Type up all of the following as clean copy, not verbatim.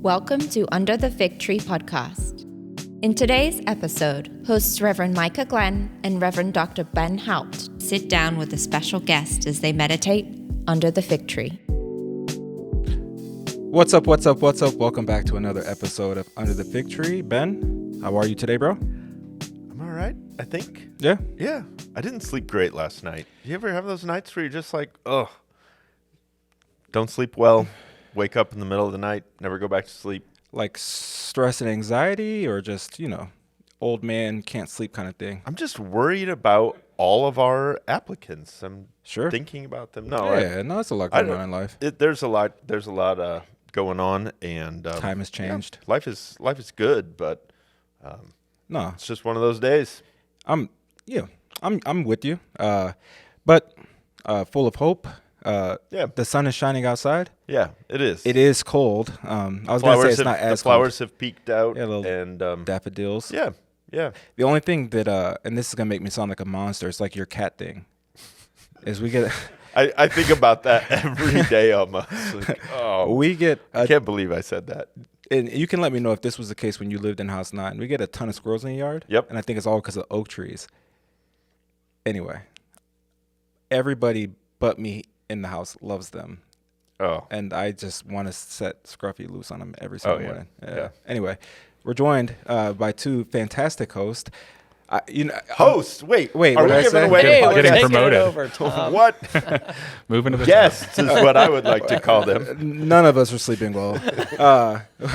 Welcome to Under the Fig Tree podcast. In today's episode, hosts Reverend Micah Glenn and Reverend Dr. Ben Haupt sit down with a special guest as they meditate under the fig tree. What's up? Welcome back to another episode of Under the Fig Tree. Ben, how are you today, bro? I'm all right, I think. Yeah? Yeah. I didn't sleep great last night. You ever have those nights where you're just like, ugh, don't sleep well, wake up in the middle of the night, never go back to sleep? Like stress and anxiety or just, old man can't sleep kind of thing? I'm just worried about all of our applicants. I'm thinking about them. No, that's a lot going on in life. There's a lot going on, and time has changed. Yeah, life is good, but no, it's just one of those days. I'm with you. But full of hope. The sun is shining outside. Yeah, it is. It is cold. I was going to say it's not as cold. The flowers cold. have peaked out. Yeah, and daffodils. Yeah. The only thing that, and this is going to make me sound like a monster, it's like your cat thing, is we get... I think about that every day almost. Like, I can't believe I said that. And you can let me know if this was the case when you lived in House 9. We get a ton of squirrels in the yard. Yep. And I think it's all because of oak trees. Anyway, everybody but me in the house loves them. Oh. And I just want to set Scruffy loose on them every single morning. Yeah. Anyway, we're joined by two fantastic hosts. Host? Wait. Are we giving away getting promoted? Over, what? Moving to the guests is what I would like to call them. None of us are sleeping well.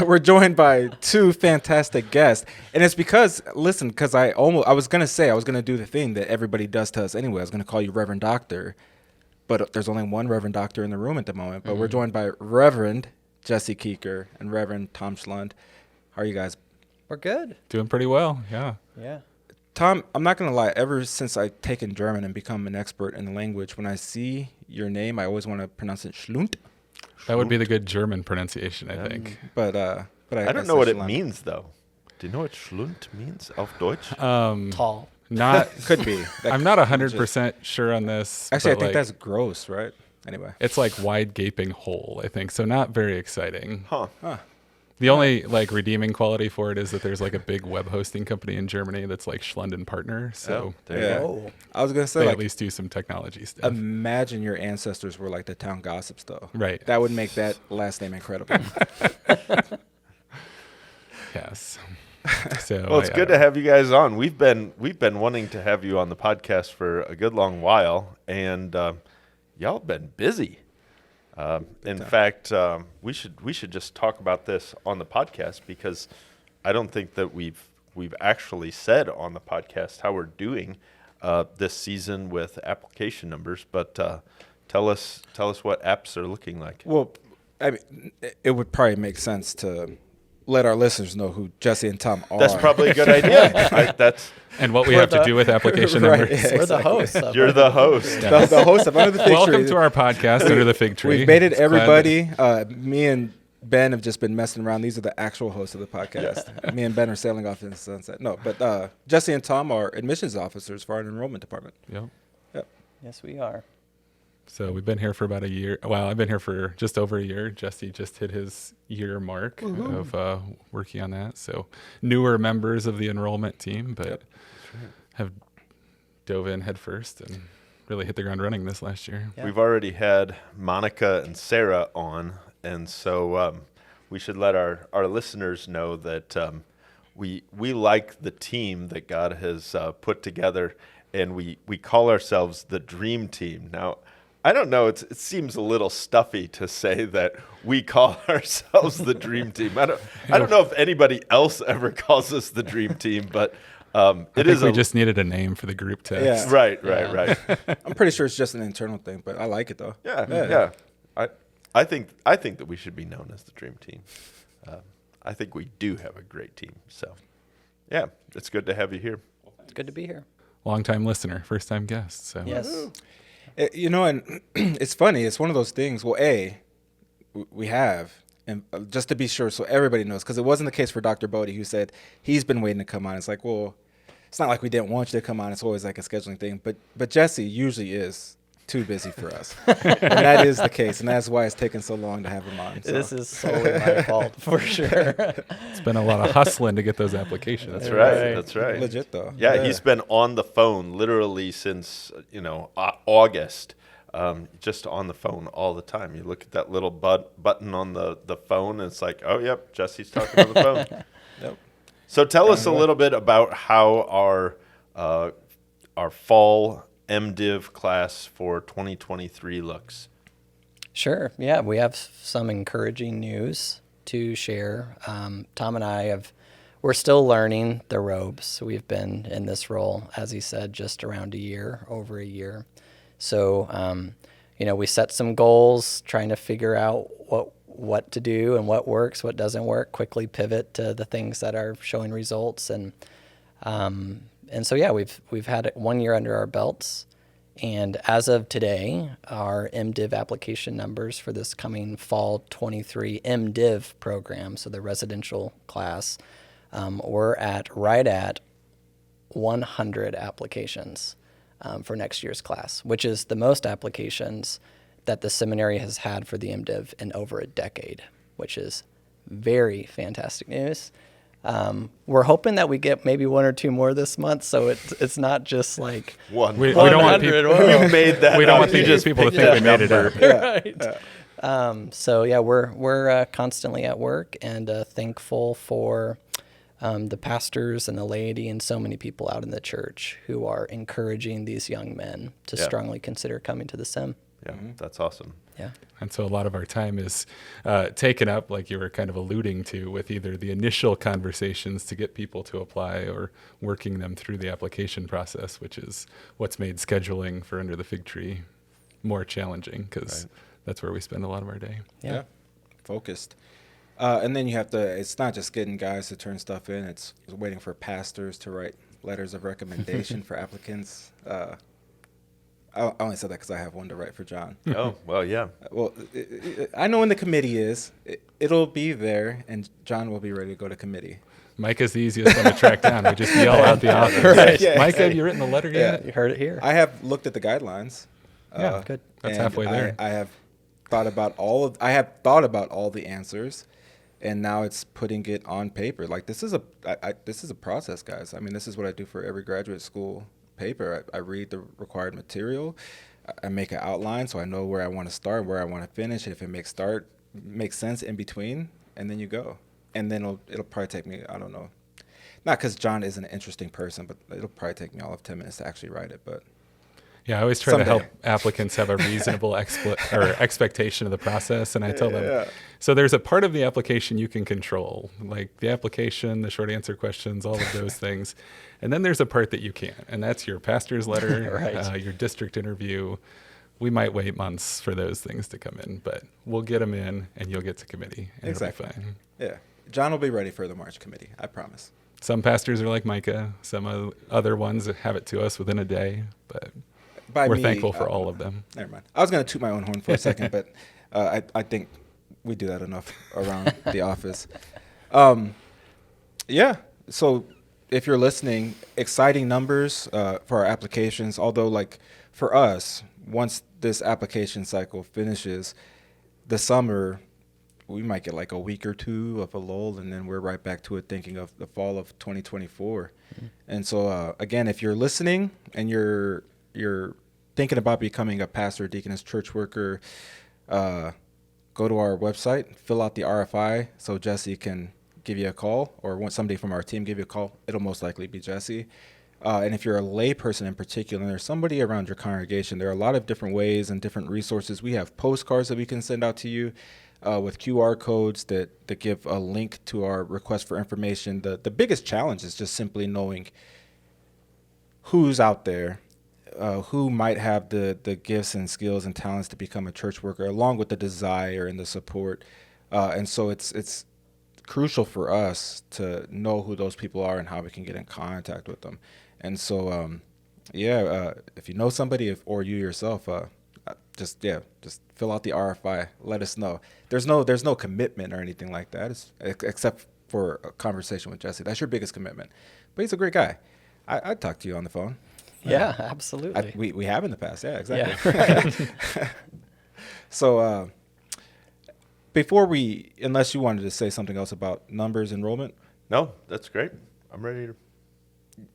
We're joined by two fantastic guests, and it's because I was going to do the thing that everybody does to us anyway. I was going to call you Reverend Doctor, but there's only one Reverend Doctor in the room at the moment. But we're joined by Reverend Jesse Kueker and Reverend Tom Schlund. How are you guys? We're good. Doing pretty well. Yeah. Tom, I'm not going to lie. Ever since I've taken German and become an expert in the language, when I see your name, I always want to pronounce it Schlund. That would be the good German pronunciation, I think. But I don't know what it means, though. Do you know what Schlund means auf Deutsch? Tall. Could be. I'm not 100% sure on this. Actually, I think that's gross, right? Anyway. It's like wide gaping hole, I think. So not very exciting. Huh. The only redeeming quality for it is that there's a big web hosting company in Germany that's like Schlund and Partner. So I was gonna say they at least do some technology stuff. Imagine your ancestors were like the town gossips, though. Right. That would make that last name incredible. Yes. So well, it's good to have you guys on. We've been wanting to have you on the podcast for a good long while, and y'all have been busy. In fact, we should just talk about this on the podcast, because I don't think that we've actually said on the podcast how we're doing this season with application numbers. But tell us what apps are looking like. Well, I mean, it would probably make sense to let our listeners know who Jesse and Tom are. That's probably a good idea. And what we have to do with application numbers. Yeah, We're the hosts. You're the host. Yeah. The host of Under the Fig Tree. Welcome to our podcast, Under the Fig Tree. We've made it everybody. Me and Ben have just been messing around. These are the actual hosts of the podcast. Yeah. Me and Ben are sailing off in the sunset. No, but Jesse and Tom are admissions officers for our enrollment department. Yep. Yes, we are. So we've been here for about a year. Well, I've been here for just over a year. Jesse just hit his year mark of working on that. So newer members of the enrollment team, but have dove in head first and really hit the ground running this last year. Yeah. We've already had Monica and Sarah on, and so we should let our listeners know that we like the team that God has put together, and we call ourselves the Dream Team. Now, I don't know. It seems a little stuffy to say that we call ourselves the Dream Team. I don't know if anybody else ever calls us the Dream Team, but I think we just needed a name for the group text. Yeah. Right. I'm pretty sure it's just an internal thing, but I like it though. Yeah. I think that we should be known as the Dream Team. I think we do have a great team. So, yeah, it's good to have you here. It's good to be here. Long-time listener, first-time guest. So. Yes. And it's funny. It's one of those things. Well, we have, and just to be sure, so everybody knows, because it wasn't the case for Dr. Bodie, who said he's been waiting to come on. It's like, well, it's not like we didn't want you to come on. It's always like a scheduling thing. But Jesse usually is too busy for us. And that is the case, and that's why it's taken so long to have him on. So. This is solely my fault for sure. It's been a lot of hustling to get those applications. That's right. That's right. Legit though. Yeah, he's been on the phone literally since August. Just on the phone all the time. You look at that little button on the phone, and it's like, oh, yep, Jesse's talking on the phone. Yep. So tell us a little bit about how our fall MDiv class for 2023 looks. Sure. Yeah, we have some encouraging news to share. Tom and I we're still learning the ropes. We've been in this role, as he said, just around over a year. So, we set some goals, trying to figure out what to do and what works, what doesn't work, quickly pivot to the things that are showing results. And so, yeah, we've had 1 year under our belts. And as of today, our MDiv application numbers for this coming fall 23 MDiv program, so the residential class, we're right at 100 applications for next year's class, which is the most applications that the seminary has had for the MDiv in over a decade, which is very fantastic news. We're hoping that we get maybe 1 or 2 more this month, so it's not just like One. We don't want people. You made that. We don't up. want You just people to picked think we that made it number. up. Right. So yeah, we're constantly at work and thankful for the pastors and the laity and so many people out in the church who are encouraging these young men to strongly consider coming to the Sim. Yeah, that's awesome. Yeah. And so a lot of our time is taken up, like you were kind of alluding to, with either the initial conversations to get people to apply or working them through the application process, which is what's made scheduling for Under the Fig Tree more challenging, because that's where we spend a lot of our day. Yeah. Focused. And then you have to, it's not just getting guys to turn stuff in, it's waiting for pastors to write letters of recommendation for applicants. I only said that because I have one to write for John. Oh, well, yeah. Well, I know when the committee is. It'll be there, and John will be ready to go to committee. Micah's the easiest one to track down. We just yell out the office. Right. Yeah. Micah, have you written the letter yet? You heard it here. I have looked at the guidelines. Yeah, good. That's and halfway there. I have thought about all the answers, and now it's putting it on paper. Like this is a process, guys. I mean, this is what I do for every graduate school paper. I read the required material. I make an outline so I know where I want to start, where I want to finish. If it makes sense in between, and then you go. And then it'll probably take me, I don't know, not because John isn't an interesting person, but it'll probably take me all of 10 minutes to actually write it. But yeah, I always try to help applicants have a reasonable expectation of the process. And I tell them, so there's a part of the application you can control, like the application, the short answer questions, all of those things. And then there's a part that you can't, and that's your pastor's letter, your district interview. We might wait months for those things to come in, but we'll get them in, and you'll get to committee. And exactly. It'll be fine. Yeah. John will be ready for the March committee, I promise. Some pastors are like Micah. Some other ones have it to us within a day, but we're thankful for all of them. Never mind. I was going to toot my own horn for a second, but I think we do that enough around the office. Yeah. So if you're listening, exciting numbers for our applications. Although, like for us, once this application cycle finishes, the summer, we might get like a week or two of a lull, and then we're right back to it, thinking of the fall of 2024. Mm-hmm. And so, again, if you're listening and you're thinking about becoming a pastor, deaconess, church worker, go to our website, fill out the RFI so Jesse can give you a call, or want somebody from our team give you a call. It'll most likely be Jesse. And if you're a lay person in particular, and there's somebody around your congregation, there are a lot of different ways and different resources. We have postcards that we can send out to you with QR codes that give a link to our request for information. The biggest challenge is just simply knowing who's out there, who might have the gifts and skills and talents to become a church worker, along with the desire and the support. And so it's crucial for us to know who those people are and how we can get in contact with them. And so, if you know somebody or you yourself, just fill out the RFI. Let us know. There's no commitment or anything like that, except for a conversation with Jesse. That's your biggest commitment. But he's a great guy. I'd talk to you on the phone. Yeah, absolutely. We have in the past. Yeah, exactly. Yeah. So before unless you wanted to say something else about numbers enrollment. No, that's great. I'm ready to.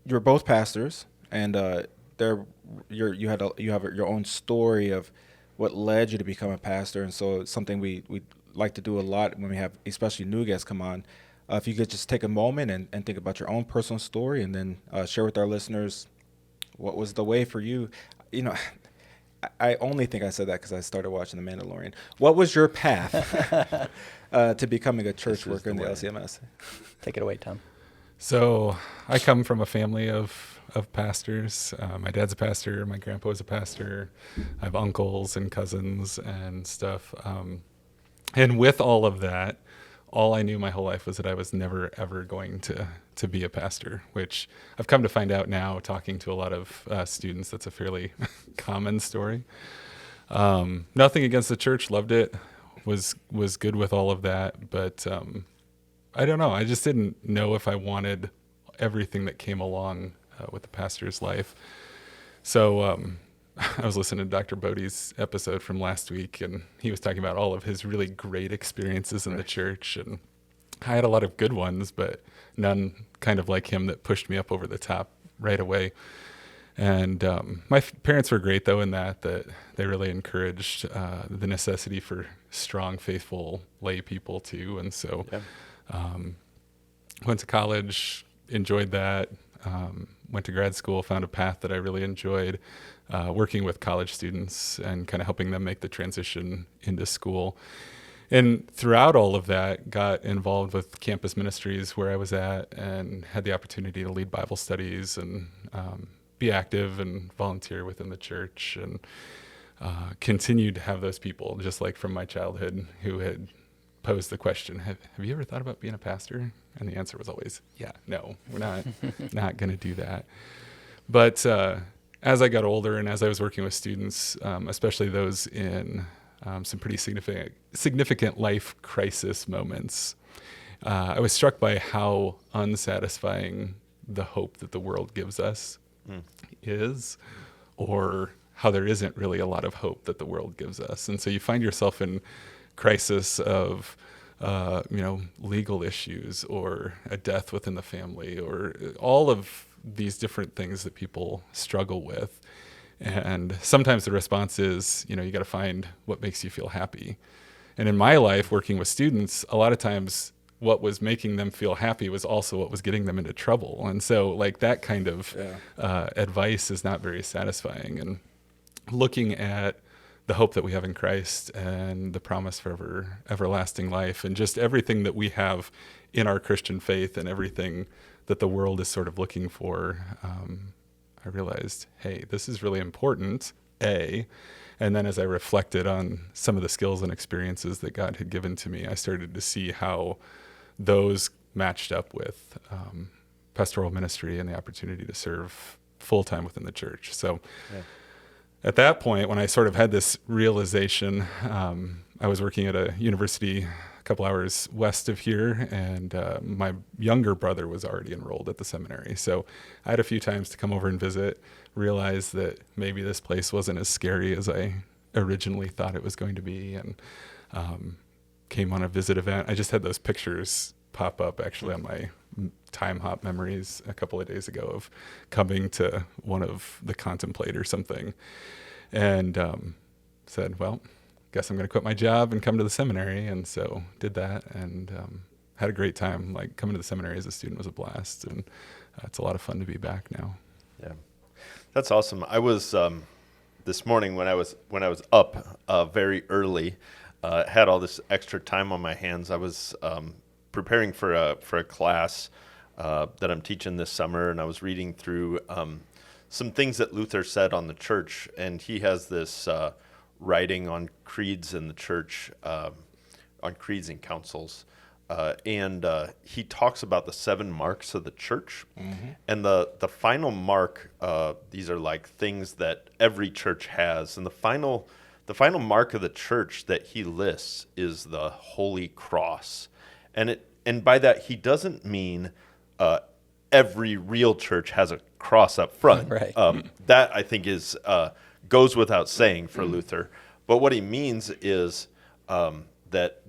You're both pastors, and you have your own story of what led you to become a pastor, and so it's something we like to do a lot when we have especially new guests come on. If you could just take a moment and think about your own personal story, and then share with our listeners what was the way for you. You know, I only think I said that because I started watching The Mandalorian. What was your path to becoming a church worker in the LCMS? Take it away, Tom. So I come from a family of pastors. My dad's a pastor. My grandpa was a pastor. I have uncles and cousins and stuff. And with all of that, all I knew my whole life was that I was never, ever going to be a pastor, which I've come to find out now, talking to a lot of students, that's a fairly common story. Nothing against the church, loved it, was good with all of that, but I don't know. I just didn't know if I wanted everything that came along with the pastor's life. So I was listening to Dr. Bodie's episode from last week, and he was talking about all of his really great experiences in the church. And I had a lot of good ones, but none kind of like him that pushed me up over the top right away. And my parents were great, though, in that they really encouraged the necessity for strong, faithful lay people, too. And so went to college, enjoyed that, went to grad school, found a path that I really enjoyed, working with college students and kind of helping them make the transition into school. And throughout all of that, got involved with campus ministries where I was at and had the opportunity to lead Bible studies and be active and volunteer within the church, and continued to have those people, just like from my childhood, who had posed the question, have you ever thought about being a pastor? And the answer was always, yeah, no, we're not going to do that. But as I got older and as I was working with students, especially those in some pretty significant life crisis moments, I was struck by how unsatisfying the hope that the world gives us is, or how there isn't really a lot of hope that the world gives us. And so you find yourself in crisis of legal issues, or a death within the family, or all of these different things that people struggle with. And sometimes the response is, you got to find what makes you feel happy. And in my life, working with students, a lot of times what was making them feel happy was also what was getting them into trouble. And so like that kind of advice is not very satisfying. And looking at the hope that we have in Christ and the promise for everlasting life, and just everything that we have in our Christian faith and everything that the world is sort of looking for, I realized, hey, this is really important, A. And then as I reflected on some of the skills and experiences that God had given to me, I started to see how those matched up with pastoral ministry and the opportunity to serve full-time within the church. So at that point, when I sort of had this realization, I was working at a university a couple hours west of here, and my younger brother was already enrolled at the seminary. So I had a few times to come over and visit, realized that maybe this place wasn't as scary as I originally thought it was going to be, and came on a visit event. I just had those pictures pop up actually on my time hop memories a couple of days ago of coming to one of the Contemplate or something, and said, well, guess I'm going to quit my job and come to the seminary. And so did that, and had a great time. Like, coming to the seminary as a student was a blast, and it's a lot of fun to be back now. Yeah, that's awesome. I was this morning when I was up very early, had all this extra time on my hands. I was preparing for a class that I'm teaching this summer, and I was reading through some things that Luther said on the church, and he has this writing on creeds in the church, on creeds and councils, and he talks about the 7 marks of the church, and the final mark. These are like things that every church has, and the final mark of the church that he lists is the Holy Cross, and by that he doesn't mean every real church has a cross up front. Right. That I think is goes without saying for Luther. But what he means is that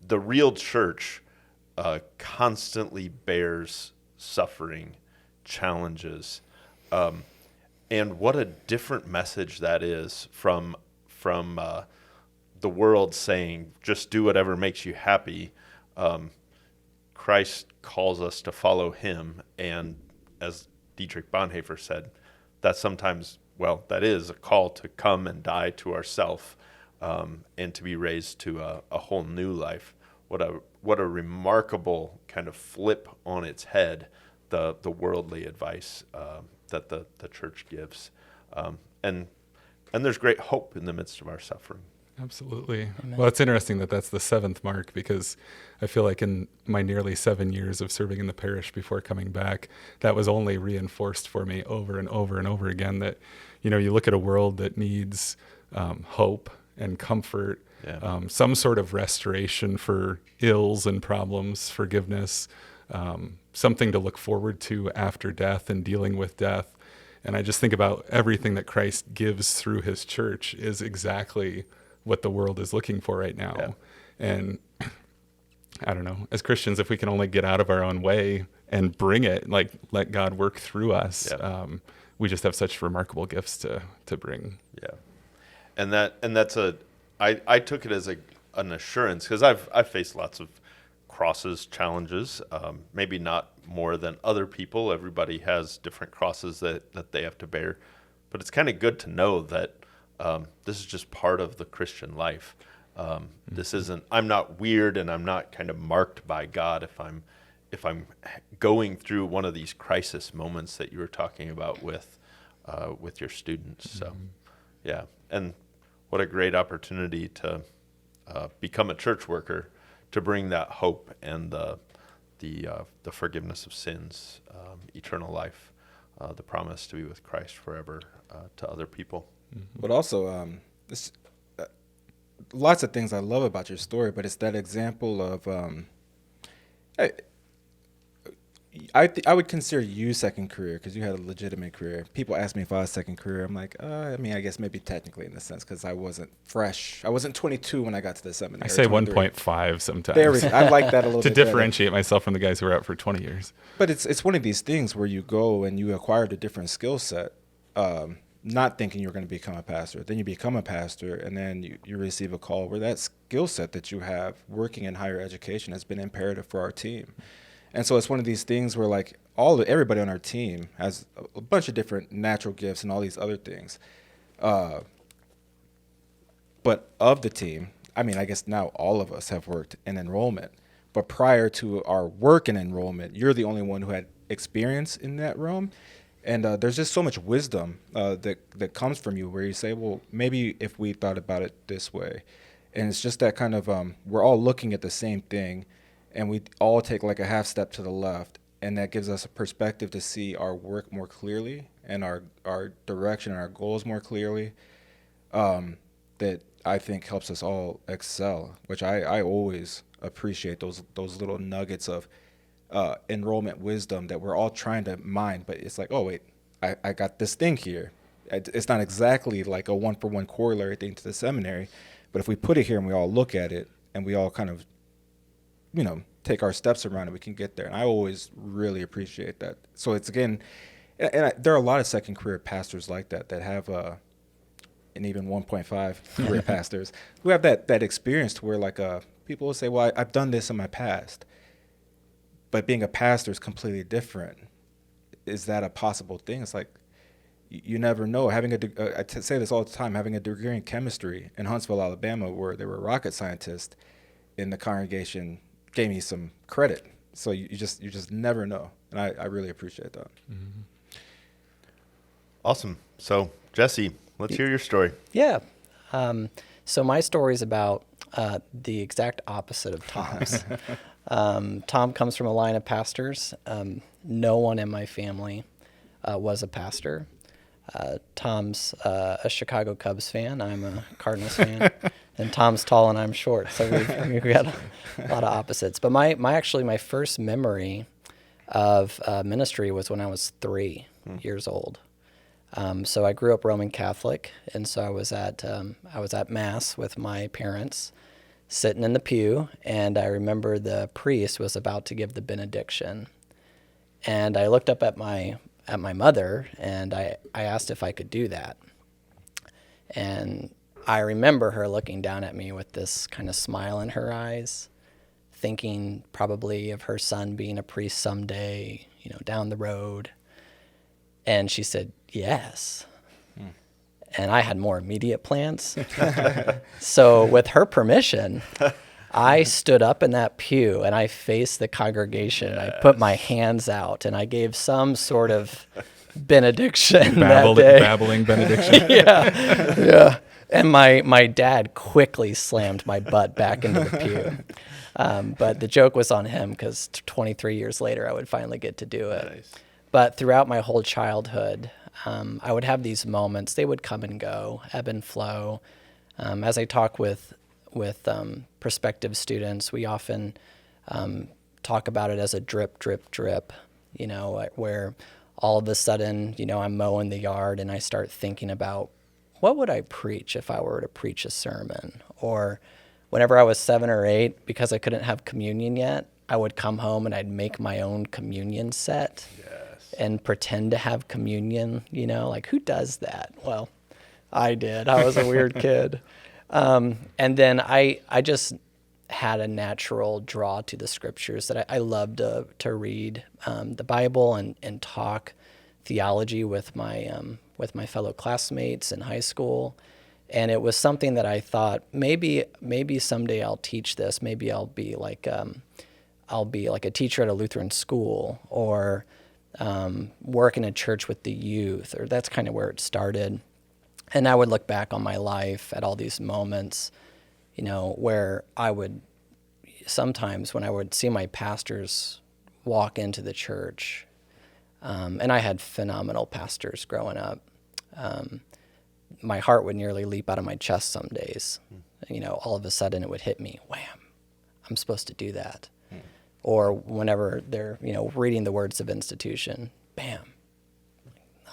the real church constantly bears suffering, challenges, and what a different message that is from the world saying, just do whatever makes you happy. Christ calls us to follow him, and as Dietrich Bonhoeffer said, that sometimes, well, that is a call to come and die to ourself, and to be raised to a whole new life. What a remarkable kind of flip on its head the worldly advice that the church gives, and there's great hope in the midst of our suffering. Absolutely. Amen. Well, it's interesting that that's the 7th mark, because I feel like in my nearly 7 years of serving in the parish before coming back, that was only reinforced for me over and over and over again, that, you look at a world that needs hope and comfort, some sort of restoration for ills and problems, forgiveness, something to look forward to after death and dealing with death. And I just think about everything that Christ gives through his church is exactly what the world is looking for right now. Yeah. And I don't know, as Christians, if we can only get out of our own way and bring it, like let God work through us, we just have such remarkable gifts to bring. Yeah. And that's I took it as an assurance, because I've faced lots of crosses, challenges, maybe not more than other people. Everybody has different crosses that they have to bear. But it's kind of good to know that this is just part of the Christian life. This isn't, I'm not weird, and I'm not kind of marked by God if I'm going through one of these crisis moments that you were talking about with your students. So, yeah. And what a great opportunity to become a church worker, to bring that hope and the forgiveness of sins, eternal life, the promise to be with Christ forever, to other people. But also, lots of things I love about your story, but it's that example of, I would consider you second career, because you had a legitimate career. People ask me if I was second career. I'm like, I guess maybe technically in the sense, because I wasn't fresh. I wasn't 22 when I got to the seminary. I say 1.5 sometimes. There we go. I like that a little to bit differentiate myself from the guys who were out for 20 years. But it's one of these things where you go and you acquired a different skill set, not thinking you're going to become a pastor. Then you become a pastor, and then you receive a call where that skill set that you have working in higher education has been imperative for our team. And so it's one of these things where, like, everybody on our team has a bunch of different natural gifts and all these other things. But of the team, I guess now all of us have worked in enrollment. But prior to our work in enrollment, you're the only one who had experience in that realm. And there's just so much wisdom that comes from you, where you say, well, maybe if we thought about it this way. And it's just that kind of, we're all looking at the same thing, and we all take like a half step to the left, and that gives us a perspective to see our work more clearly and our direction and our goals more clearly, that I think helps us all excel, which I always appreciate those little nuggets of enrollment wisdom that we're all trying to mine. But it's like, oh, wait, I got this thing here. It's not exactly like a one-for-one corollary thing to the seminary, but if we put it here and we all look at it and we all kind of, take our steps around it, we can get there. And I always really appreciate that. So it's, again, there are a lot of second career pastors like that have, and even 1.5 career pastors who have that experience to where, like, people will say, well, I've done this in my past, but being a pastor is completely different. Is that a possible thing? It's like, you never know. I say this all the time, having a degree in chemistry in Huntsville, Alabama, where there were rocket scientists in the congregation, gave me some credit. So you just never know. And I really appreciate that. Mm-hmm. Awesome. So, Jesse, let's hear your story. Yeah. So my story is about the exact opposite of Tom's. Tom comes from a line of pastors. No one in my family was a pastor. Tom's a Chicago Cubs fan. I'm a Cardinals fan. And Tom's tall and I'm short. So we've got a lot of opposites. But my first memory of ministry was when I was 3 years old. So I grew up Roman Catholic, and so I was at Mass with my parents, sitting in the pew, and I remember the priest was about to give the benediction, and I looked up at my mother, and I asked if I could do that, and I remember her looking down at me with this kind of smile in her eyes, thinking probably of her son being a priest someday, down the road. And she said, yes. And I had more immediate plans. So with her permission, I stood up in that pew and I faced the congregation. I put my hands out and I gave some sort of benediction that day. Babbling benediction. Yeah. And my dad quickly slammed my butt back into the pew. But the joke was on him because 23 years later, I would finally get to do it. Nice. But throughout my whole childhood, I would have these moments. They would come and go, ebb and flow. As I talk with prospective students, we often talk about it as a drip, drip, drip, where all of a sudden, I'm mowing the yard and I start thinking about, what would I preach if I were to preach a sermon? Or whenever I was 7 or 8, because I couldn't have communion yet, I would come home and I'd make my own communion set and pretend to have communion, like who does that? Well, I did. I was a weird kid. And then I just had a natural draw to the scriptures that I loved to read the Bible and talk theology with my fellow classmates in high school. And it was something that I thought maybe someday I'll teach this. Maybe I'll be like a teacher at a Lutheran school, or work in a church with the youth, or that's kind of where it started. And I would look back on my life at all these moments, where I would sometimes when I would see my pastors walk into the church, and I had phenomenal pastors growing up. My heart would nearly leap out of my chest some days. All of a sudden it would hit me, wham, I'm supposed to do that. Or whenever they're, reading the words of institution, bam.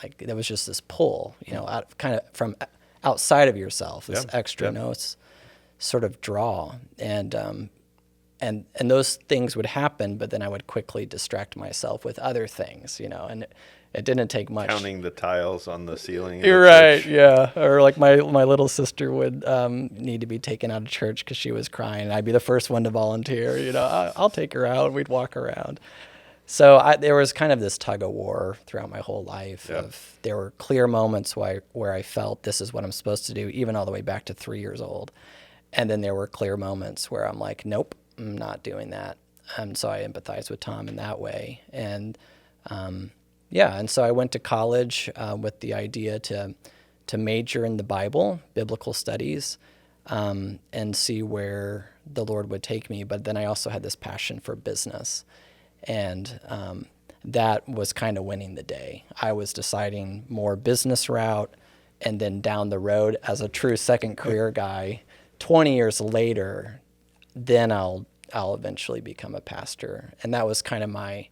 Like there was just this pull, out kind of from outside of yourself, this extra notes sort of draw. And those things would happen, but then I would quickly distract myself with other things, and it didn't take much. Counting the tiles on the ceiling. You're right, yeah. Or like my little sister would need to be taken out of church because she was crying. I'd be the first one to volunteer. I'll take her out. We'd walk around. So there was kind of this tug of war throughout my whole life. There were clear moments where I felt this is what I'm supposed to do, even all the way back to 3 years old. And then there were clear moments where I'm like, nope, I'm not doing that. And so I empathize with Tom in that way. And and so I went to college with the idea to major in the Bible, biblical studies, and see where the Lord would take me. But then I also had this passion for business. And that was kind of winning the day. I was deciding more business route, and then down the road as a true second career guy, 20 years later, then I'll eventually become a pastor. And that was kind of my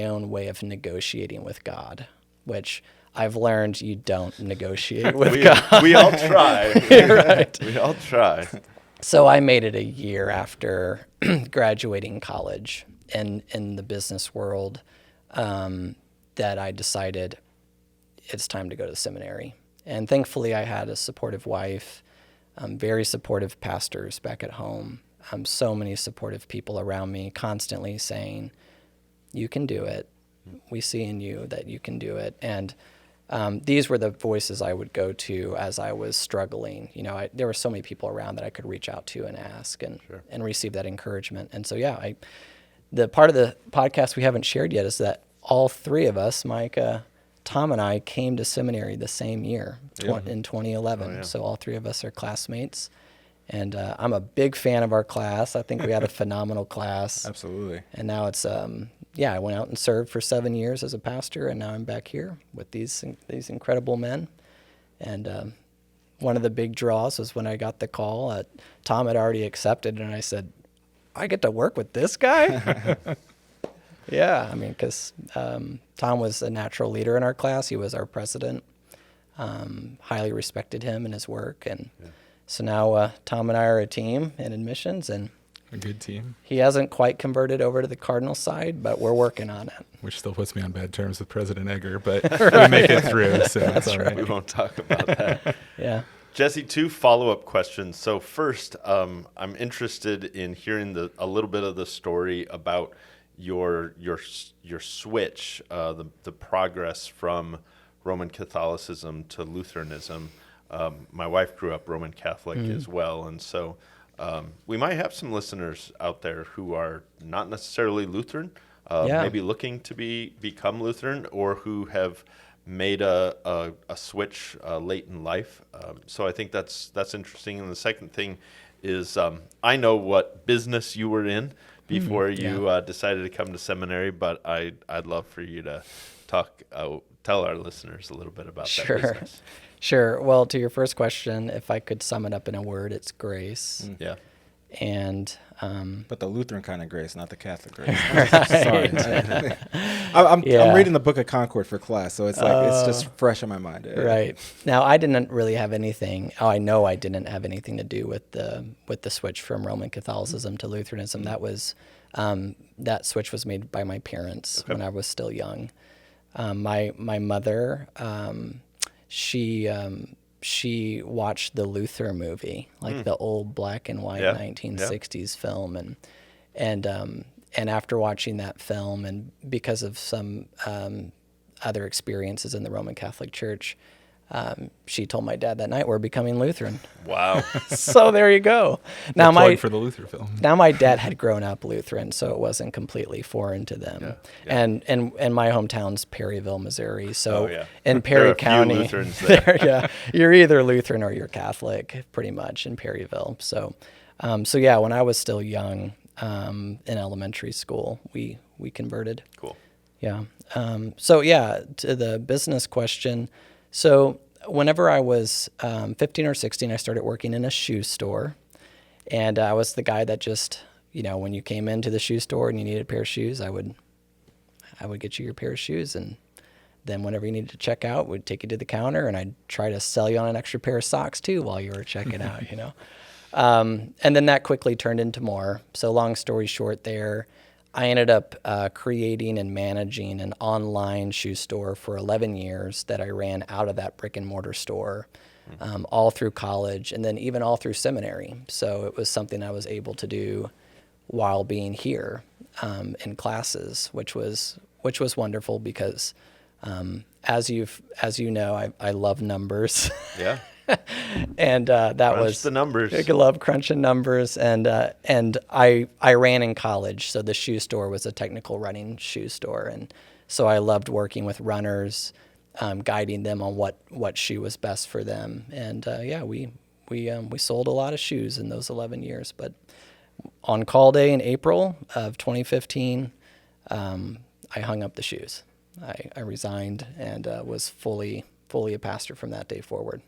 own way of negotiating with God, which I've learned you don't negotiate with God. We all try. Right. We all try. So I made it a year after graduating college and in the business world that I decided it's time to go to the seminary. And thankfully I had a supportive wife, very supportive pastors back at home, so many supportive people around me constantly saying, you can do it. We see in you that you can do it. And these were the voices I would go to as I was struggling. There were so many people around that I could reach out to and ask and receive that encouragement. And so, the part of the podcast we haven't shared yet is that all three of us, Micah, Tom, and I, came to seminary the same year in 2011. Oh, yeah. So all three of us are classmates. And I'm a big fan of our class. I think we had a phenomenal class. Absolutely. And now it's, I went out and served for 7 years as a pastor, and now I'm back here with these incredible men. And one of the big draws was when I got the call. Tom had already accepted, and I said, I get to work with this guy? Yeah, I mean, because Tom was a natural leader in our class. He was our president. Highly respected him and his work. And so now Tom and I are a team in admissions, and A good team. he hasn't quite converted over to the Cardinal side, but we're working on it. Which still puts me on bad terms with President Egger, but we make it through, so it's all right. We won't talk about that. Yeah. Jesse, 2 follow-up questions. So first, I'm interested in hearing a little bit of the story about your switch, the progress from Roman Catholicism to Lutheranism. My wife grew up Roman Catholic as well, and so we might have some listeners out there who are not necessarily Lutheran, maybe looking to become Lutheran, or who have made a switch late in life. So I think that's interesting. And the second thing is, I know what business you were in before you decided to come to seminary, but I'd love for you to tell our listeners a little bit about that business. Sure. Well, to your first question, if I could sum it up in a word, it's grace. Yeah. And But the Lutheran kind of grace, not the Catholic grace. Sorry. I'm reading the Book of Concord for class, so it's like it's just fresh in my mind. Right. Now, I didn't really have anything. I know I didn't have anything to do with the switch from Roman Catholicism to Lutheranism. That was that switch was made by my parents when I was still young. My mother, she watched the Luther movie, like the old black and white 1960s film, and after watching that film, and because of some other experiences in the Roman Catholic Church, she told my dad that night, "We're becoming Lutheran." Wow! So there you go. Now for the Luther film. Now my dad had grown up Lutheran, so it wasn't completely foreign to them. And my hometown's Perryville, Missouri. So in Perry County, you're either Lutheran or you're Catholic, pretty much in Perryville. So when I was still young, in elementary school, we converted. Cool. Yeah. To the business question. So whenever I was 15 or 16, I started working in a shoe store. And I was the guy that just, when you came into the shoe store and you needed a pair of shoes, I would get you your pair of shoes. And then whenever you needed to check out, we'd take you to the counter, and I'd try to sell you on an extra pair of socks too while you were checking out, And then that quickly turned into more. So long story short there, I ended up creating and managing an online shoe store for 11 years that I ran out of that brick and mortar store all through college, and then even all through seminary. So it was something I was able to do while being here in classes, which was wonderful because as you know, I love numbers. Yeah. And that Crunch was the numbers. I love crunching numbers, and I ran in college, so the shoe store was a technical running shoe store, and so I loved working with runners, guiding them on what shoe was best for them, and we sold a lot of shoes in those 11 years. But on call day in April of 2015, I hung up the shoes. I resigned and was fully a pastor from that day forward.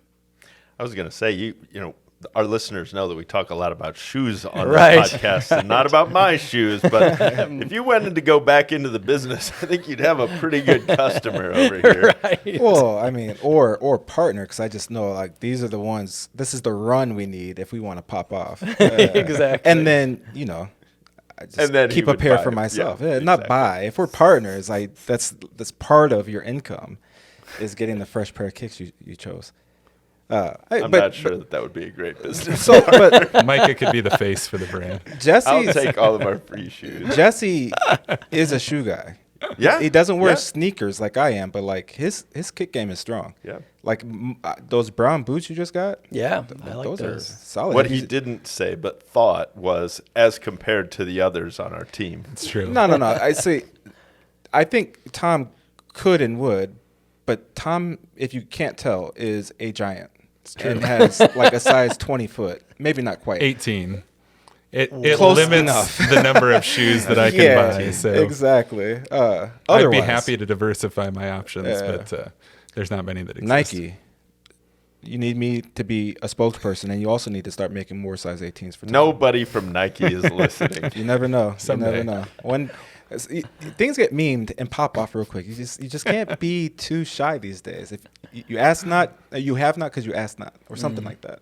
I was going to say, you know, our listeners know that we talk a lot about shoes on Right. this podcast, and not about my shoes. But if you wanted to go back into the business, I think you'd have a pretty good customer over here. Right. Well, I mean, or partner, because I just know like these are the ones. This is the run we need if we want to pop off. Exactly. And then I just And then he keep a would pair buy for them. myself. Yeah, Not exactly. buy. If we're partners, like that's part of your income, is getting the fresh pair of kicks you chose. I'm not sure that would be a great business. So, but Micah could be the face for the brand. I'll Jesse's take all of our free shoes. Jesse is a shoe guy. Yeah, He doesn't wear yeah. sneakers like I am, but like his kick game is strong. Yeah. Like those brown boots you just got. Yeah, I like those are those. solid. What he didn't say but thought was, as compared to the others on our team. It's true. No. I think Tom could and would, but Tom, if you can't tell, is a giant. And has like a size 20 foot, maybe not quite. 18. It Close limits enough. the number of shoes that I can buy. So exactly. I'd be Otherwise, happy to diversify my options, but there's not many that exist. Nike. You need me to be a spokesperson, and you also need to start making more size 18s for Tom. Nobody from Nike is listening. You never know. Someday. You never know. Things get memed and pop off real quick. You just can't be too shy these days. If you ask not, you have not because you ask not, or something like that.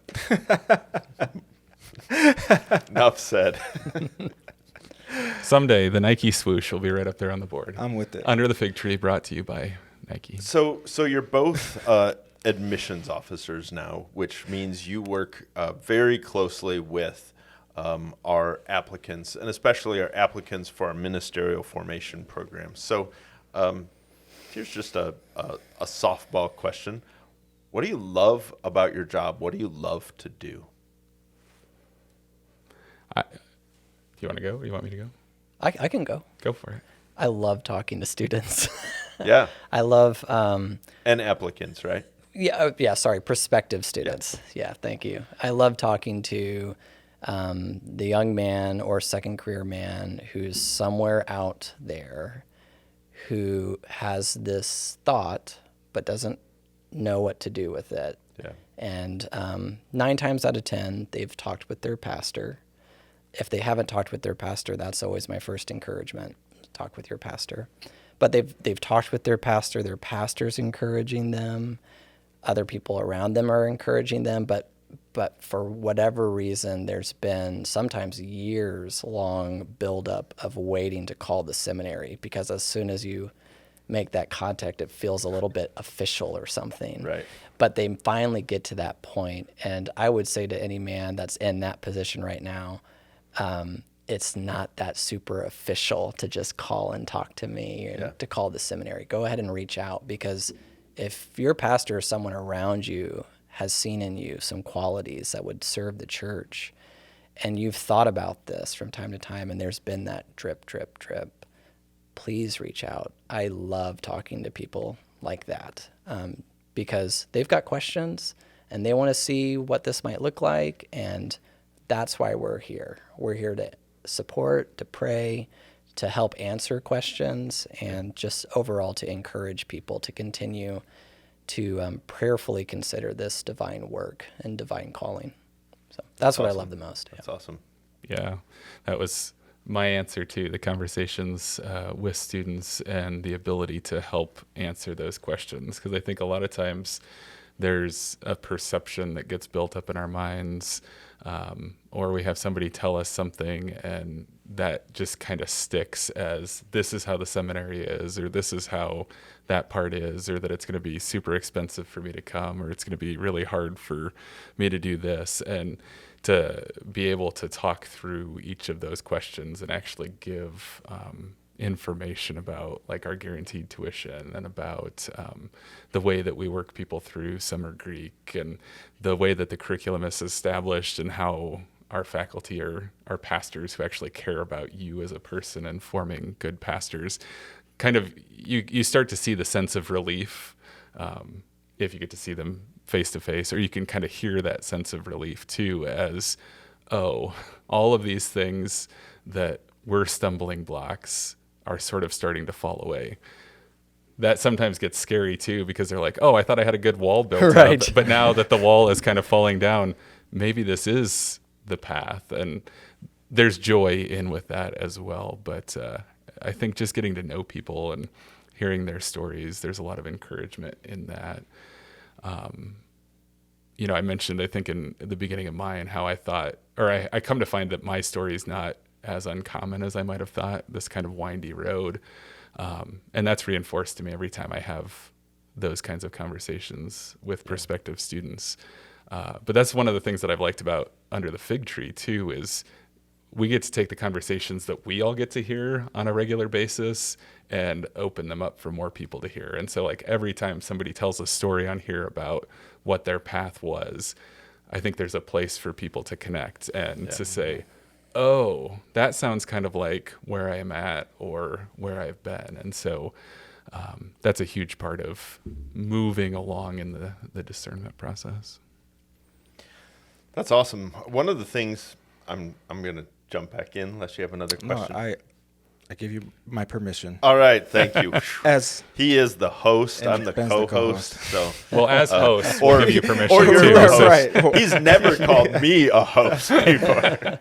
Enough said. Someday the Nike swoosh will be right up there on the board. I'm with it. Under the Fig Tree, brought to you by Nike. So you're both admissions officers now, which means you work very closely with our applicants, and especially our applicants for our ministerial formation program. So here's just a softball question. What do you love about your job? What do you love to do? Do you want to go or you want me to go? I can go. Go for it. I love talking to students. Yeah. I love And applicants, right? sorry, prospective students. Yeah, thank you. I love talking to the young man or second career man who's somewhere out there who has this thought but doesn't know what to do with it. Yeah. And 9 times out of 10, they've talked with their pastor. If they haven't talked with their pastor, that's always my first encouragement. Talk with your pastor. But they've talked with their pastor's encouraging them. Other people around them are encouraging them, but for whatever reason, there's been sometimes years-long buildup of waiting to call the seminary, because as soon as you make that contact, it feels a little bit official or something. Right. But they finally get to that point, and I would say to any man that's in that position right now, it's not that super official to just call and talk to me and to call the seminary. Go ahead and reach out, because if your pastor or someone around you has seen in you some qualities that would serve the church, and you've thought about this from time to time, and there's been that drip, drip, drip, please reach out. I love talking to people like that because they've got questions and they want to see what this might look like, and that's why we're here. We're here to support, to pray, to help answer questions, and just overall to encourage people to continue to prayerfully consider this divine work and divine calling. So that's what awesome. I love the most. That's awesome. Yeah, that was my answer to the conversations with students and the ability to help answer those questions. Because I think a lot of times there's a perception that gets built up in our minds, or we have somebody tell us something and that just kind of sticks as this is how the seminary is, or this is how that part is, or that it's going to be super expensive for me to come, or it's going to be really hard for me to do this. And to be able to talk through each of those questions and actually give information about like our guaranteed tuition and about the way that we work people through summer Greek and the way that the curriculum is established and how our faculty are pastors who actually care about you as a person and forming good pastors. Kind of you start to see the sense of relief if you get to see them face to face, or you can kind of hear that sense of relief too as, oh, all of these things that were stumbling blocks are sort of starting to fall away. That sometimes gets scary too, because they're like, oh, I thought I had a good wall built up, but now that the wall is kind of falling down, maybe this is the path. And there's joy in with that as well. But I think just getting to know people and hearing their stories, there's a lot of encouragement in that. I mentioned, I think in the beginning of mine, how I thought, or I come to find that my story is not as uncommon as I might have thought, this kind of windy road. And that's reinforced to me every time I have those kinds of conversations with prospective students. But that's one of the things that I've liked about Under the Fig Tree too, is we get to take the conversations that we all get to hear on a regular basis and open them up for more people to hear. And so like every time somebody tells a story on here about what their path was, I think there's a place for people to connect and to say, oh, that sounds kind of like where I am at or where I've been. And so that's a huge part of moving along in the discernment process. That's awesome. One of the things I'm going to jump back in unless you have another question. No, I give you my permission. All right, thank you. As he is the host, I'm the Ben's the co-host. So, well, as host, or we'll give you permission or you're too. right. So. He's never called me a host before.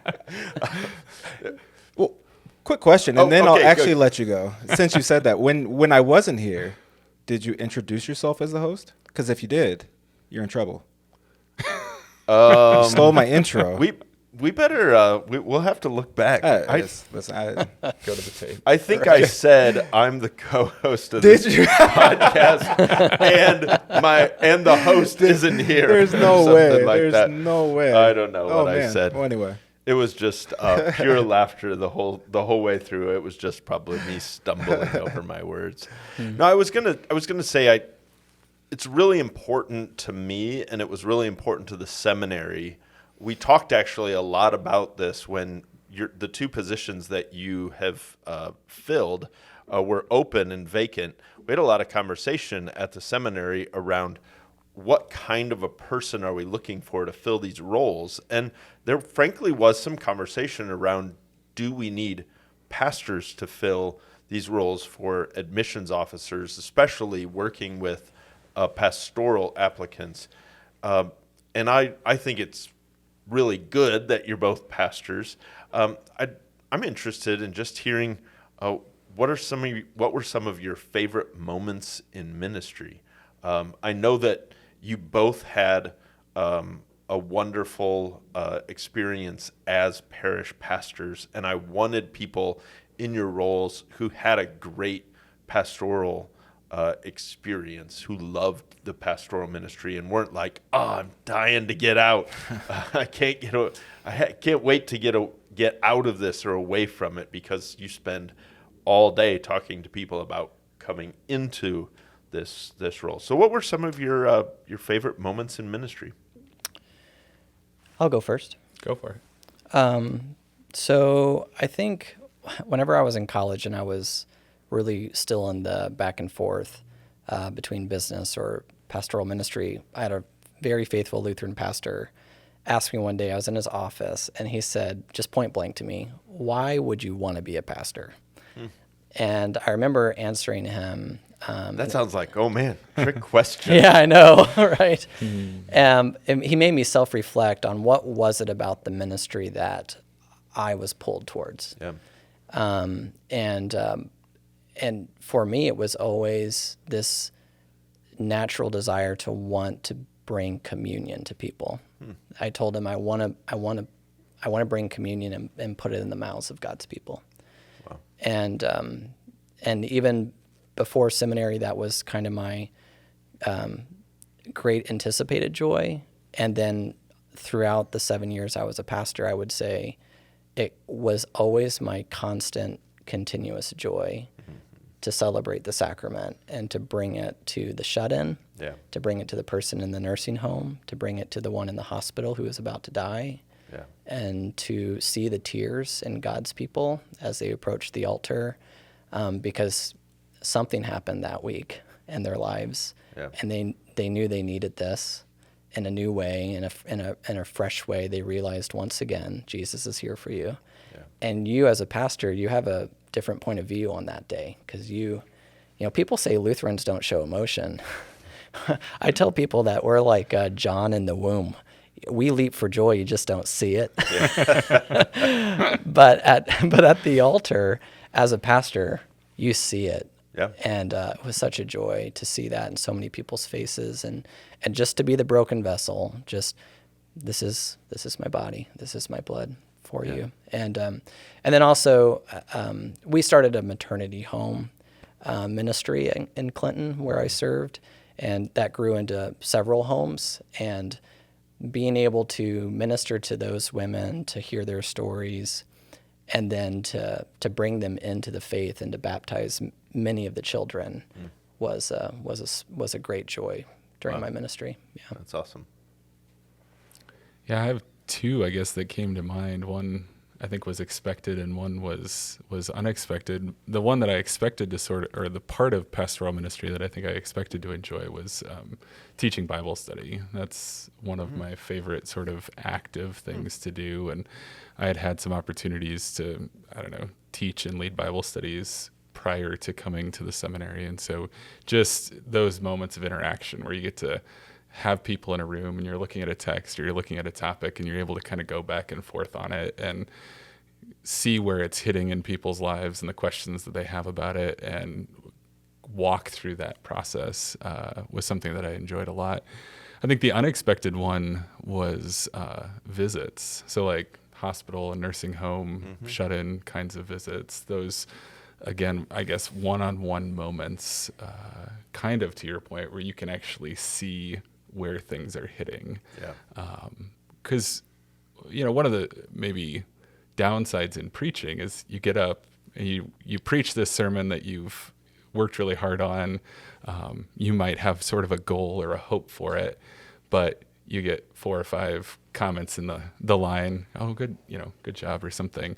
well, quick question, and then I'll okay, actually good. let you go. Since you said that, when I wasn't here, did you introduce yourself as the host? Because if you did, you're in trouble. You stole my intro. We better we'll have to look back. Listen, Go to the tape. I think I said I'm the co-host of this podcast, and the host isn't here. There's no Something way. like There's that. no way. I don't know what I man. said. Well, anyway. It was just pure laughter the whole way through. It was just probably me stumbling over my words. No, I was gonna say it's really important to me, and it was really important to the seminary. We talked actually a lot about this when the two positions that you have filled were open and vacant. We had a lot of conversation at the seminary around what kind of a person are we looking for to fill these roles? And there frankly was some conversation around, do we need pastors to fill these roles for admissions officers, especially working with pastoral applicants? And I think it's really good that you're both pastors. I'm interested in just hearing what were some of your favorite moments in ministry? I know that you both had a wonderful experience as parish pastors, and I wanted people in your roles who had a great pastoral experience, who loved the pastoral ministry and weren't like, I'm dying to get out. I can't wait to get out of this or away from it, because you spend all day talking to people about coming into this role. So what were some of your favorite moments in ministry? I'll go first. Go for it. So I think whenever I was in college and I was really still in the back and forth between business or pastoral ministry, I had a very faithful Lutheran pastor ask me one day, I was in his office, and he said, just point blank to me, why would you want to be a pastor? And I remember answering him. That sounds like, oh man, trick question. Yeah, I know, right? And he made me self-reflect on what was it about the ministry that I was pulled towards. Yeah. And for me, it was always this natural desire to want to bring communion to people. I told him I want to bring communion and put it in the mouths of God's people. Wow. And even before seminary, that was kind of my great anticipated joy. And then throughout the 7 years I was a pastor, I would say it was always my constant, continuous joy to celebrate the sacrament and to bring it to the shut-in, to bring it to the person in the nursing home, to bring it to the one in the hospital who is about to die, and to see the tears in God's people as they approach the altar, because something happened that week in their lives, and they knew they needed this in a new way, in a fresh way. They realized once again, Jesus is here for you. And you as a pastor, you have a different point of view on that day, because you know, people say Lutherans don't show emotion. I tell people that we're like John in the womb. We leap for joy, you just don't see it. But at the altar, as a pastor, you see it. Yeah. And it was such a joy to see that in so many people's faces, and just to be the broken vessel. Just this is my body, this is my blood for you. And then also we started a maternity home ministry in Clinton where I served, and that grew into several homes. And being able to minister to those women, to hear their stories, and then to bring them into the faith and to baptize many of the children was a great joy during my ministry. Yeah, that's awesome. Yeah, I have two, I guess, that came to mind. One I think was expected, and one was unexpected. The one that I expected to or the part of pastoral ministry that I think I expected to enjoy was teaching Bible study. That's one of my favorite sort of active things to do, and I had some opportunities to, teach and lead Bible studies prior to coming to the seminary. And so just those moments of interaction where you get to have people in a room and you're looking at a text or you're looking at a topic and you're able to kind of go back and forth on it and see where it's hitting in people's lives and the questions that they have about it, and walk through that process was something that I enjoyed a lot. I think the unexpected one was visits. So like hospital and nursing home, shut-in kinds of visits. Those, again, I guess one-on-one moments, kind of to your point, where you can actually see where things are hitting. Yeah. Because, one of the maybe downsides in preaching is you get up and you preach this sermon that you've worked really hard on. You might have sort of a goal or a hope for it, but you get 4 or 5 comments in the line, "Oh, good, good job," or something.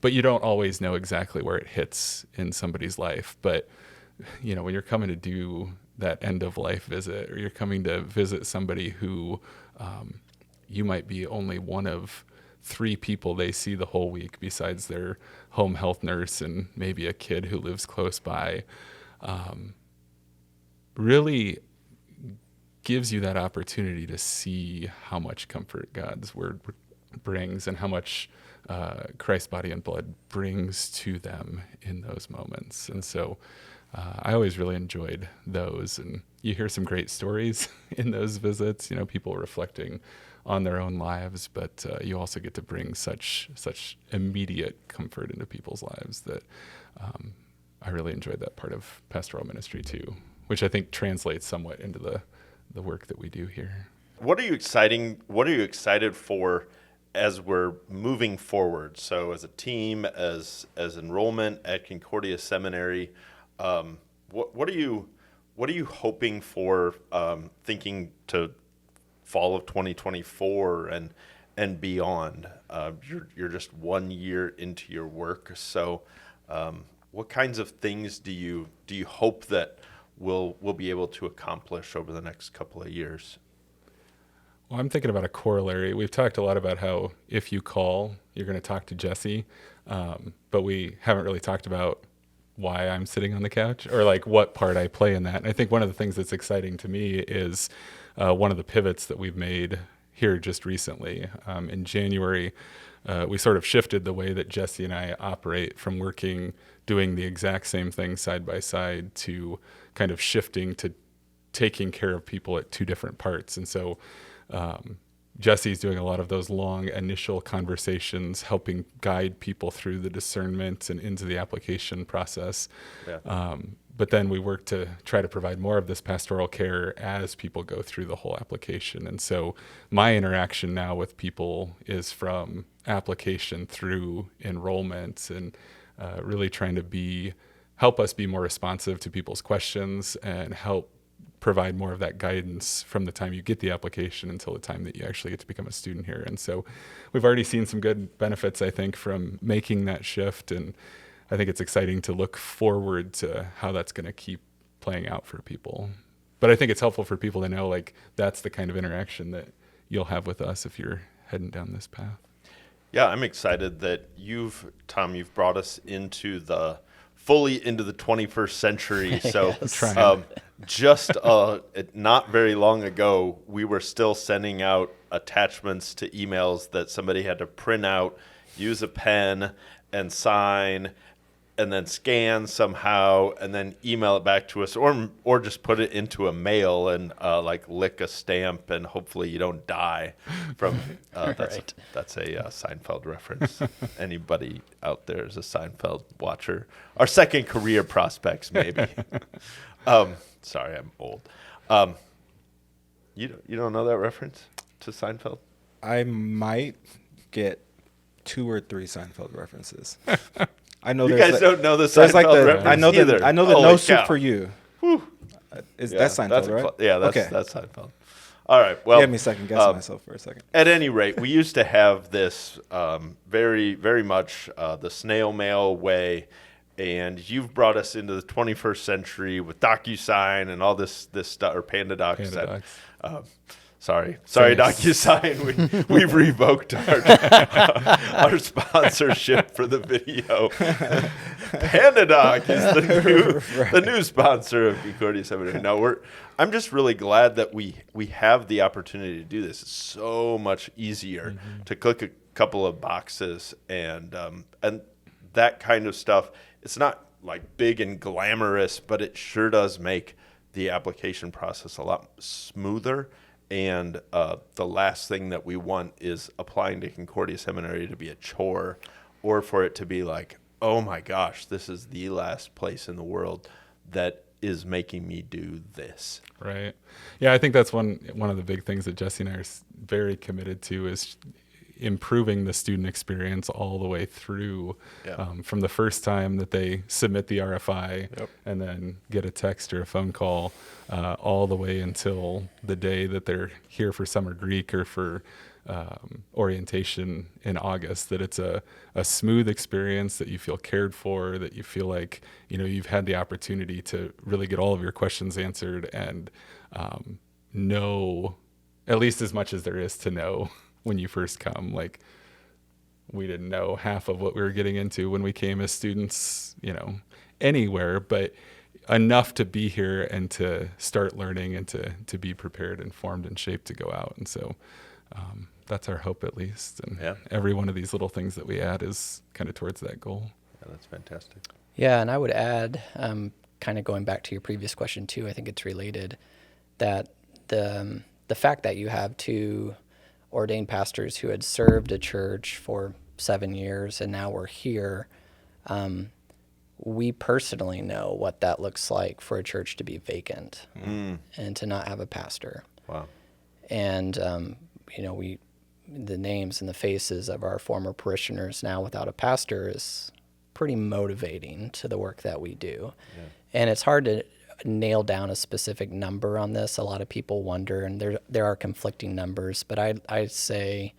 But you don't always know exactly where it hits in somebody's life. But, when you're coming to do that end of life visit, or you're coming to visit somebody who you might be only one of 3 people they see the whole week besides their home health nurse and maybe a kid who lives close by, really gives you that opportunity to see how much comfort God's word brings and how much Christ's body and blood brings to them in those moments. And so I always really enjoyed those. And you hear some great stories in those visits, people reflecting on their own lives, but you also get to bring such immediate comfort into people's lives that I really enjoyed that part of pastoral ministry too, which I think translates somewhat into the work that we do here. What are you excited for as we're moving forward? So as a team, as Enrollment at Concordia Seminary, what are you hoping for, thinking to fall of 2024 and beyond? You're just 1 year into your work, so what kinds of things do you hope that we'll be able to accomplish over the next couple of years? Well, I'm thinking about a corollary. We've talked a lot about how if you call, you're going to talk to Jesse, but we haven't really talked about why I'm sitting on the couch or like what part I play in that. And I think one of the things that's exciting to me is one of the pivots that we've made here just recently. In January, we sort of shifted the way that Jesse and I operate from doing the exact same thing side by side to kind of shifting to taking care of people at 2 different parts. And so Jesse's doing a lot of those long initial conversations, helping guide people through the discernment and into the application process. Yeah. But then we work to try to provide more of this pastoral care as people go through the whole application. And so my interaction now with people is from application through enrollment and really trying to help us be more responsive to people's questions and help provide more of that guidance from the time you get the application until the time that you actually get to become a student here. And so we've already seen some good benefits, I think, from making that shift. And I think it's exciting to look forward to how that's going to keep playing out for people. But I think it's helpful for people to know, like, that's the kind of interaction that you'll have with us if you're heading down this path. Yeah, I'm excited that Tom, you've brought us fully into the 21st century. So just not very long ago, we were still sending out attachments to emails that somebody had to print out, use a pen, and sign, and then scan somehow, and then email it back to us, or just put it into a mail and lick a stamp, and hopefully you don't die from. That's a Seinfeld reference. Anybody out there is a Seinfeld watcher. Our second career prospects, maybe. Sorry, I'm old. You don't know that reference to Seinfeld? I might get 2 or 3 Seinfeld references. I know you guys don't know the Seinfeld reference either. I know the no soup for you. That's Seinfeld, right? That's Seinfeld. All right. Well, you had me second guessing myself for a second. At any rate, we used to have this very, very much the snail mail way, and you've brought us into the 21st century with DocuSign and all this stuff, or PandaDocs. Sorry, DocuSign. We've revoked our sponsorship for the video. PandaDoc is the new sponsor of Concordia Seminary. No, I'm just really glad that we have the opportunity to do this. It's so much easier to click couple of boxes, and that kind of stuff. It's not like big and glamorous, but it sure does make the application process a lot smoother. And the last thing that we want is applying to Concordia Seminary to be a chore, or for it to be like, oh my gosh, this is the last place in the world that is making me do this. Right. Yeah, I think that's one of the big things that Jesse and I are very committed to is improving the student experience all the way through, from the first time that they submit the RFI and then get a text or a phone call, all the way until the day that they're here for summer Greek or for orientation in August, that it's a smooth experience, that you feel cared for, that you feel like, you've had the opportunity to really get all of your questions answered and know at least as much as there is to know when you first come. Like, we didn't know half of what we were getting into when we came as students, anywhere, but enough to be here and to start learning and to be prepared and formed and shaped to go out. And so that's our hope, at least. And every one of these little things that we add is kind of towards that goal. Yeah, that's fantastic. Yeah, and I would add, kind of going back to your previous question too, I think it's related, that the fact that you have two ordained pastors who had served a church for 7 years and now we're here, we personally know what that looks like for a church to be vacant and to not have a pastor. Wow. And, the names and the faces of our former parishioners now without a pastor is pretty motivating to the work that we do. Yeah. And it's hard to nail down a specific number on this. A lot of people wonder, and there are conflicting numbers, but I'd say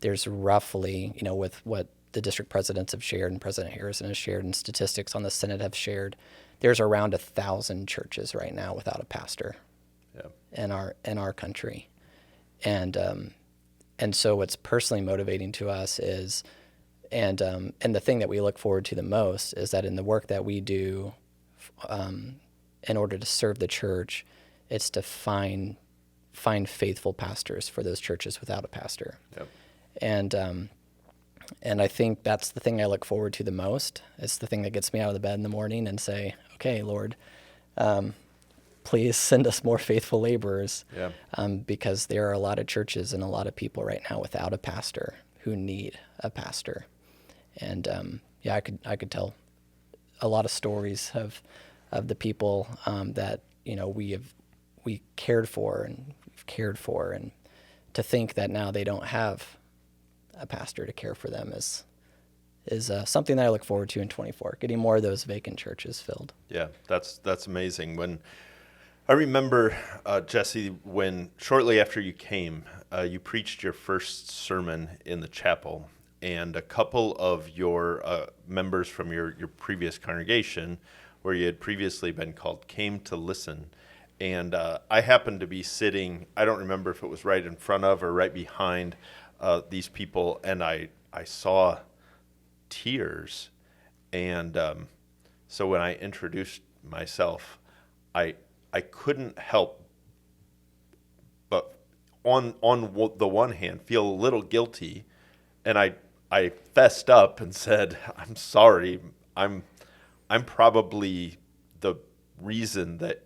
there's roughly, with what the district presidents have shared and President Harrison has shared and statistics on the Synod have shared, there's around 1,000 churches right now without a pastor in our country. And so what's personally motivating to us is, and the thing that we look forward to the most is that in the work that we do, in order to serve the church, it's to find faithful pastors for those churches without a pastor. Yep. And I think that's the thing I look forward to the most. It's the thing that gets me out of the bed in the morning and say, okay, Lord, please send us more faithful laborers. Yeah. Because there are a lot of churches and a lot of people right now without a pastor who need a pastor. And I could tell a lot of stories of the people that we cared for and we've cared for, and to think that now they don't have a pastor to care for them is something that I look forward to in 24, getting more of those vacant churches filled. Yeah, that's amazing. When I remember, Jesse, when shortly after you came, you preached your first sermon in the chapel, and a couple of your members from your previous congregation, where you had previously been called, came to listen. And I happened to be sitting, I don't remember if it was right in front of or right behind these people, and I saw tears. And so when I introduced myself, I couldn't help but on the one hand feel a little guilty, and I fessed up and said, I'm sorry, I'm probably the reason that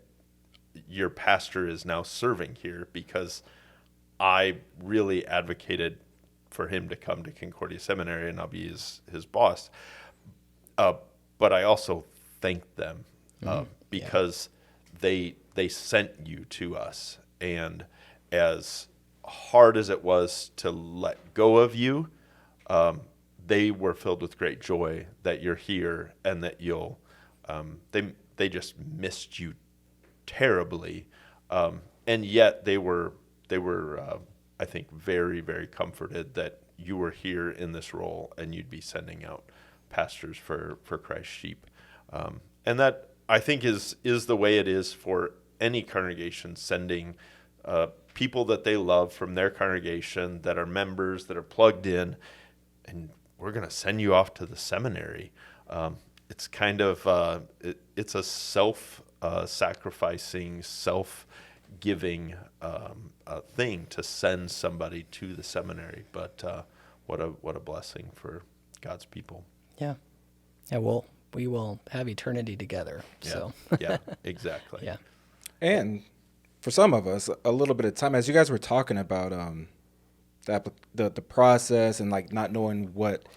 your pastor is now serving here, because I really advocated for him to come to Concordia Seminary and I'll be his boss. But I also thanked them because they sent you to us. And as hard as it was to let go of you, they were filled with great joy that you're here and that you'll, they just missed you terribly. And yet they were I think very, very comforted that you were here in this role and you'd be sending out pastors for Christ's sheep. And that, I think, is the way it is for any congregation, sending people that they love from their congregation, that are members, that are plugged in, and we're going to send you off to the seminary. It's kind of, it's a self-sacrificing, self-giving thing to send somebody to the seminary. But what a blessing for God's people. Yeah. Yeah. We will have eternity together. Yeah. So Yeah, exactly. yeah. And for some of us, a little bit of time, as you guys were talking about the process and like not knowing what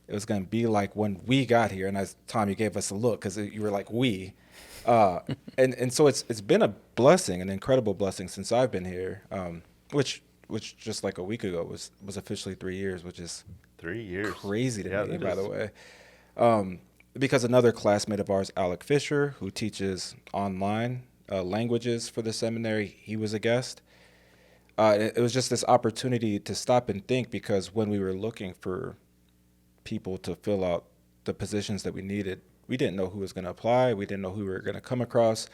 it was going to be like when we got here. And as Tom, you gave us a look because you were like, we. And so it's been a blessing, an incredible blessing since I've been here, which just like a week ago was officially 3 years, which is 3 years. crazy to me, by is. the way. Because another classmate of ours, Alec Fisher, who teaches online languages for the seminary, he was a guest. It was just this opportunity to stop and think, because when we were looking for people to fill out the positions that we needed, we didn't know who was going to apply. We didn't know who we were going to come across.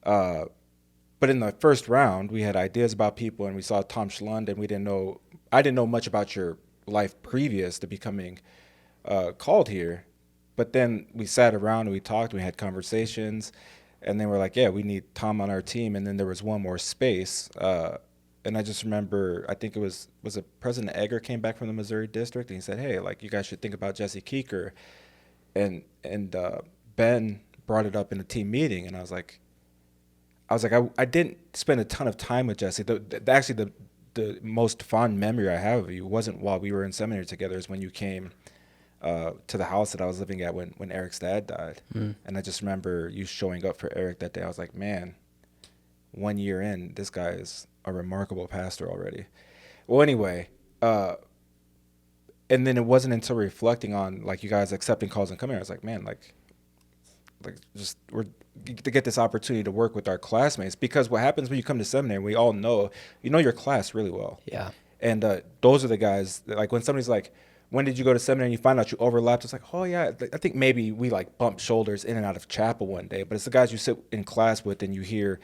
But in the first round, we had ideas about people, and we saw Tom Schlund, and I didn't know much about your life previous to becoming called here. But then we sat around and we talked, we had conversations, and then we're like, yeah, we need Tom on our team. And then there was one more space. And I just remember, I think was it President Egger came back from the Missouri district, and he said, hey, like, you guys should think about Jesse Kueker. And Ben brought it up in a team meeting, and I was like, I didn't spend a ton of time with Jesse. Actually, the most fond memory I have of you wasn't while we were in seminary together, is when you came to the house that I was living at when Eric's dad died. And I just remember you showing up for Eric that day. I was like, man, 1 year in, this guy is a remarkable pastor already. Well, anyway, and then it wasn't until reflecting on, like, you guys accepting calls and coming here, I was like, man, like just we're to get this opportunity to work with our classmates, because what happens when you come to seminary, we all know, you know your class really well. Yeah. And those are the guys that, like, when somebody's like, when did you go to seminary, and you find out you overlapped, it's like, oh yeah, I think maybe we like bumped shoulders in and out of chapel one day, but it's the guys you sit in class with and you hear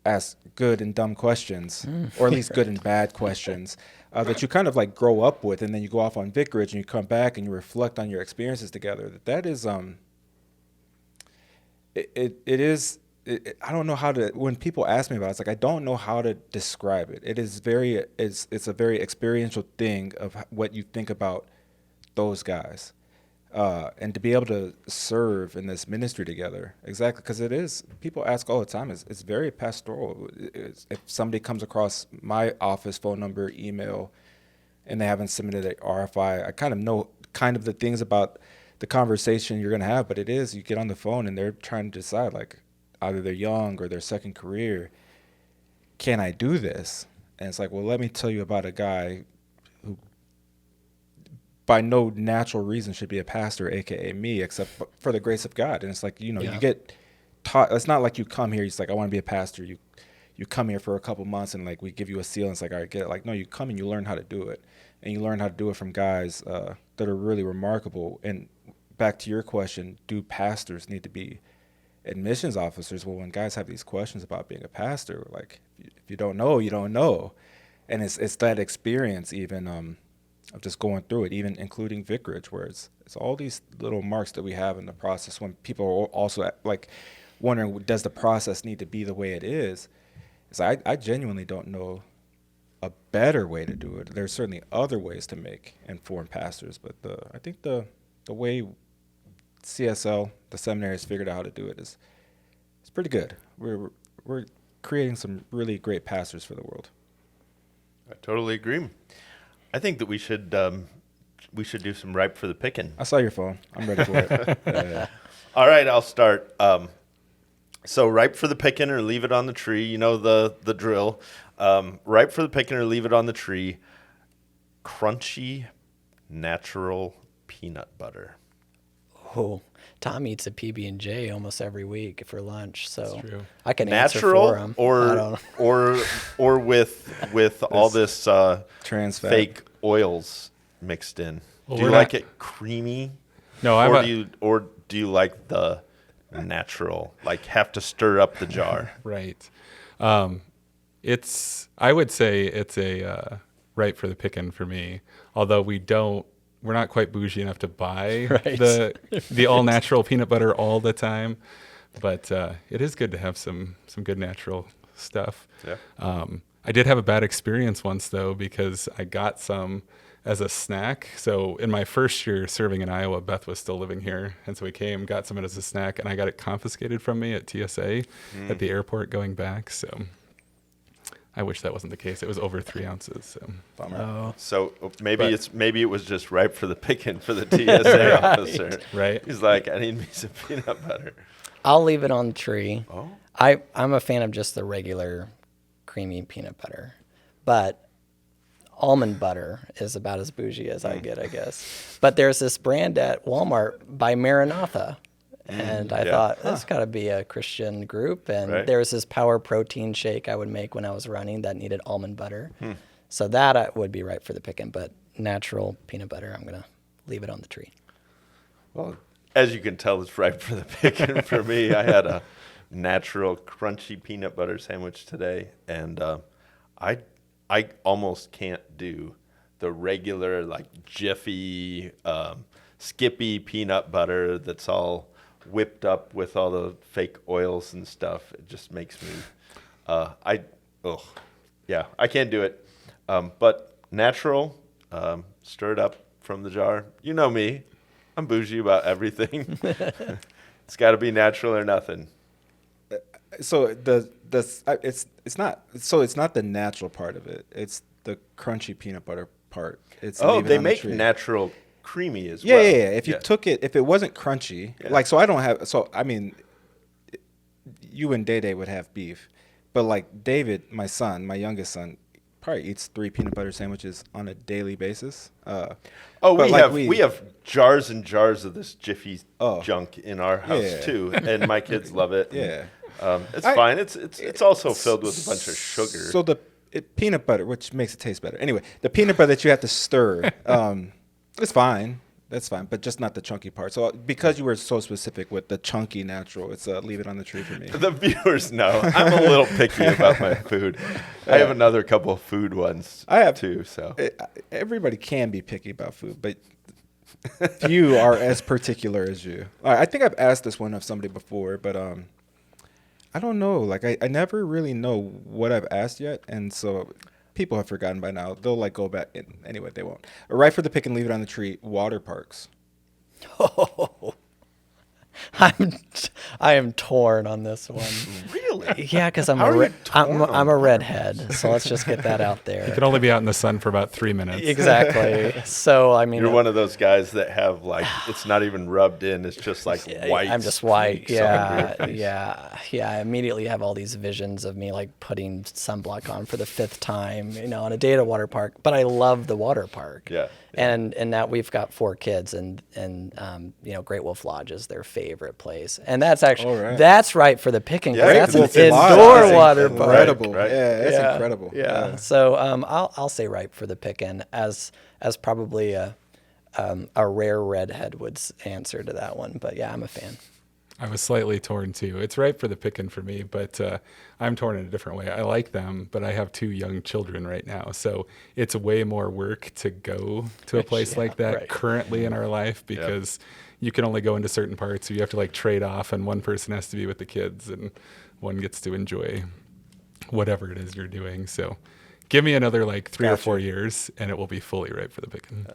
ask good and dumb questions, or at least good and bad questions, that you kind of like grow up with, and then you go off on vicarage and you come back and you reflect on your experiences together. That is I don't know how to, when people ask me about it, it's like, I don't know how to describe it. It's a very experiential thing of what you think about those guys. And to be able to serve in this ministry together, exactly, because it is, people ask all the time, it's very pastoral. If somebody comes across my office phone number, email, and they haven't submitted an RFI, I kind of know kind of the things about the conversation you're going to have, but it is, you get on the phone and they're trying to decide, like, either they're young or their second career, can I do this? And it's like, well, let me tell you about a guy who by no natural reason should be a pastor, aka me, except for the grace of God. And it's like, you get taught. It's not like you come here, it's like, I want to be a pastor. You come here for a couple months and like we give you a seal and it's like, all right, get it. Like, no, you come and you learn how to do it, and you learn how to do it from guys that are really remarkable. And back to your question, do pastors need to be admissions officers? Well, when guys have these questions about being a pastor, like, if you don't know, you don't know. And it's that experience even of just going through it, even including vicarage, where it's all these little marks that we have in the process when people are also like wondering, does the process need to be the way it is? It's like, I genuinely don't know a better way to do it. There's certainly other ways to make informed pastors, but I think the way CSL, the seminary, has figured out how to do it is pretty good. We're creating some really great pastors for the world. I totally agree. I think that we should do some ripe for the picking. I saw your phone. I'm ready for it. Yeah. All right, I'll start. So ripe for the picking or leave it on the tree. You know the drill. Ripe for the picking or leave it on the tree. Crunchy, natural peanut butter. Oh, Tom eats a PB&J almost every week for lunch, so That's true. I can Natural answer for him. or with all this trans fat. fake oils mixed in. Well, do you like it creamy? No, or do you like the natural? Like, have to stir up the jar. Right. I would say it's a right for the picking for me. Although we're not quite bougie enough to buy the all natural peanut butter all the time, but it is good to have some good natural stuff. Yeah. I did have a bad experience once though, because I got some as a snack. So in my first year serving in Iowa, Beth was still living here. And so we came, got some as a snack, and I got it confiscated from me at TSA at the airport going back. So I wish that wasn't the case. It was over 3 ounces. So Bummer. Oh, So maybe it was just ripe for the picking for the TSA officer. Right. He's like, I need me some peanut butter. I'll leave it on the tree. Oh. I'm a fan of just the regular creamy peanut butter, but almond butter is about as bougie as I get, I guess. But there's this brand at Walmart by Maranatha. And I thought, that's got to be a Christian group. And there was this power protein shake I would make when I was running that needed almond butter. So that would be right for the picking. But natural peanut butter, I'm going to leave it on the tree. Well, as you can tell, it's ripe for the picking for me. I had a natural crunchy peanut butter sandwich today, and I almost can't do the regular like Jiffy, Skippy peanut butter that's all whipped up with all the fake oils and stuff. It just makes me, I can't do it. But natural, stirred up from the jar. You know me, I'm bougie about everything. It's got to be natural or nothing. So it's not the natural part of it. It's the crunchy peanut butter part. They make natural creamy as well. Yeah. If you took it, if it wasn't crunchy, you and Day Day would have beef, but like David, my youngest son, probably eats 3 peanut butter sandwiches on a daily basis. We have jars and jars of this Jiffy junk in our house too, and my kids love it. Yeah. It's fine. It's also filled with a bunch of sugar. So peanut butter, which makes it taste better. Anyway, the peanut butter that you have to stir, it's fine. That's fine, but just not the chunky part. So because you were so specific with the chunky natural, it's leave it on the tree for me. The viewers know I'm a little picky about my food. I have another couple of food ones too. So everybody can be picky about food, but few are as particular as you. All right, I think I've asked this one of somebody before, but I don't know. Like I never really know what I've asked yet, and so people have forgotten by now. They'll like go back. Anyway, they won't. Right for the pick and leave it on the tree. Water parks. Oh, I am torn on this one. Really? Yeah, because I'm a redhead. So let's just get that out there. You can only be out in the sun for about 3 minutes. Exactly. So I mean, you're one of those guys that have like it's not even rubbed in. It's just like white. I'm just white. Yeah. I immediately have all these visions of me like putting sunblock on for the 5th time, on a day at a water park. But I love the water park. Yeah. And now we've got 4 kids, and Great Wolf Lodge is their favorite place, and that's actually that's right for the picking. Yeah, that's an Wolf indoor water park. Incredible. Right. Yeah, it's incredible. Yeah. So I'll say ripe for the picking as probably a rare redhead would answer to that one, but yeah, I'm a fan. I was slightly torn too. It's ripe for the picking for me, but I'm torn in a different way. I like them, but I have 2 young children right now, so it's way more work to go to a place like that currently in our life because you can only go into certain parts, so you have to like trade off, and one person has to be with the kids, and one gets to enjoy whatever it is you're doing. So give me another like 3 or 4 years, and it will be fully ripe for the picking.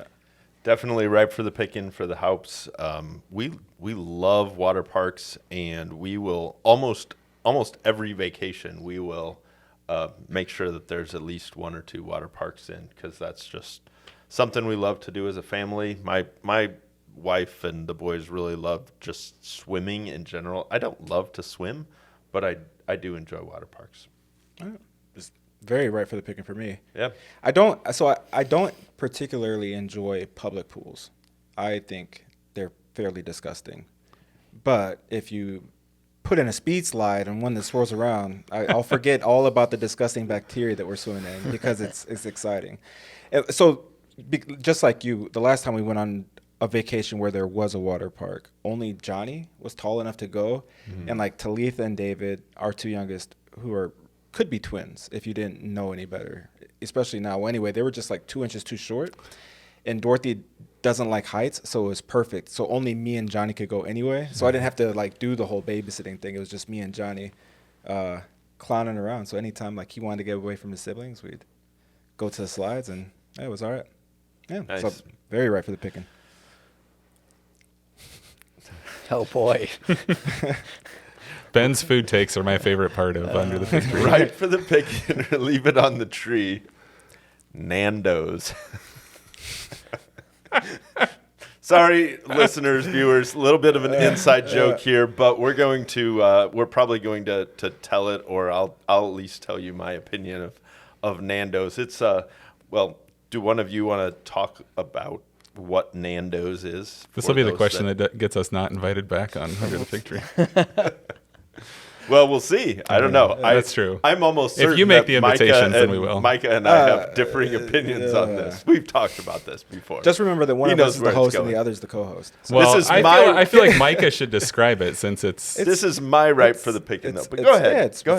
Definitely ripe for the picking for the Haupts. We love water parks, and we will almost every vacation we will make sure that there's at least 1 or 2 water parks in, because that's just something we love to do as a family. My wife and the boys really love just swimming in general. I don't love to swim, but I do enjoy water parks. It's very right for the picking for me. Yeah. I don't particularly enjoy public pools. I think they're fairly disgusting. But if you put in a speed slide and one that swirls around, I'll forget all about the disgusting bacteria that we're swimming in because it's exciting. So just like you, the last time we went on a vacation where there was a water park, only Johnny was tall enough to go. Mm-hmm. And like Talitha and David, our 2 youngest, who could be twins if you didn't know any better, especially now. Well, anyway, they were just like 2 inches too short. And Dorothy doesn't like heights, so it was perfect. So only me and Johnny could go anyway. So I didn't have to like do the whole babysitting thing. It was just me and Johnny clowning around. So anytime like he wanted to get away from his siblings, we'd go to the slides, and it was all right. Yeah, Nice. so very right for the picking. Oh boy. Ben's food takes are my favorite part of Under the Fig Tree. Right for the picking or leave it on the tree. Nando's. Sorry, listeners, viewers, a little bit of an inside joke here, but we're going to, we're probably going to tell it, or I'll at least tell you my opinion of Nando's. It's, well, do one of you want to talk about what Nando's is? This will be the question that gets us not invited back on Under the Fig Tree. Well, we'll see. I don't know. That's true. I'm almost certain If you make that the invitations, then we will. Micah and I have differing opinions on this. We've talked about this before. Just remember that one He of knows us is where the it's host and going. the other's the co-host. So Well, This is I feel like Micah should describe it since it's this is my right for the picking, though. But it's- go ahead. yeah, Go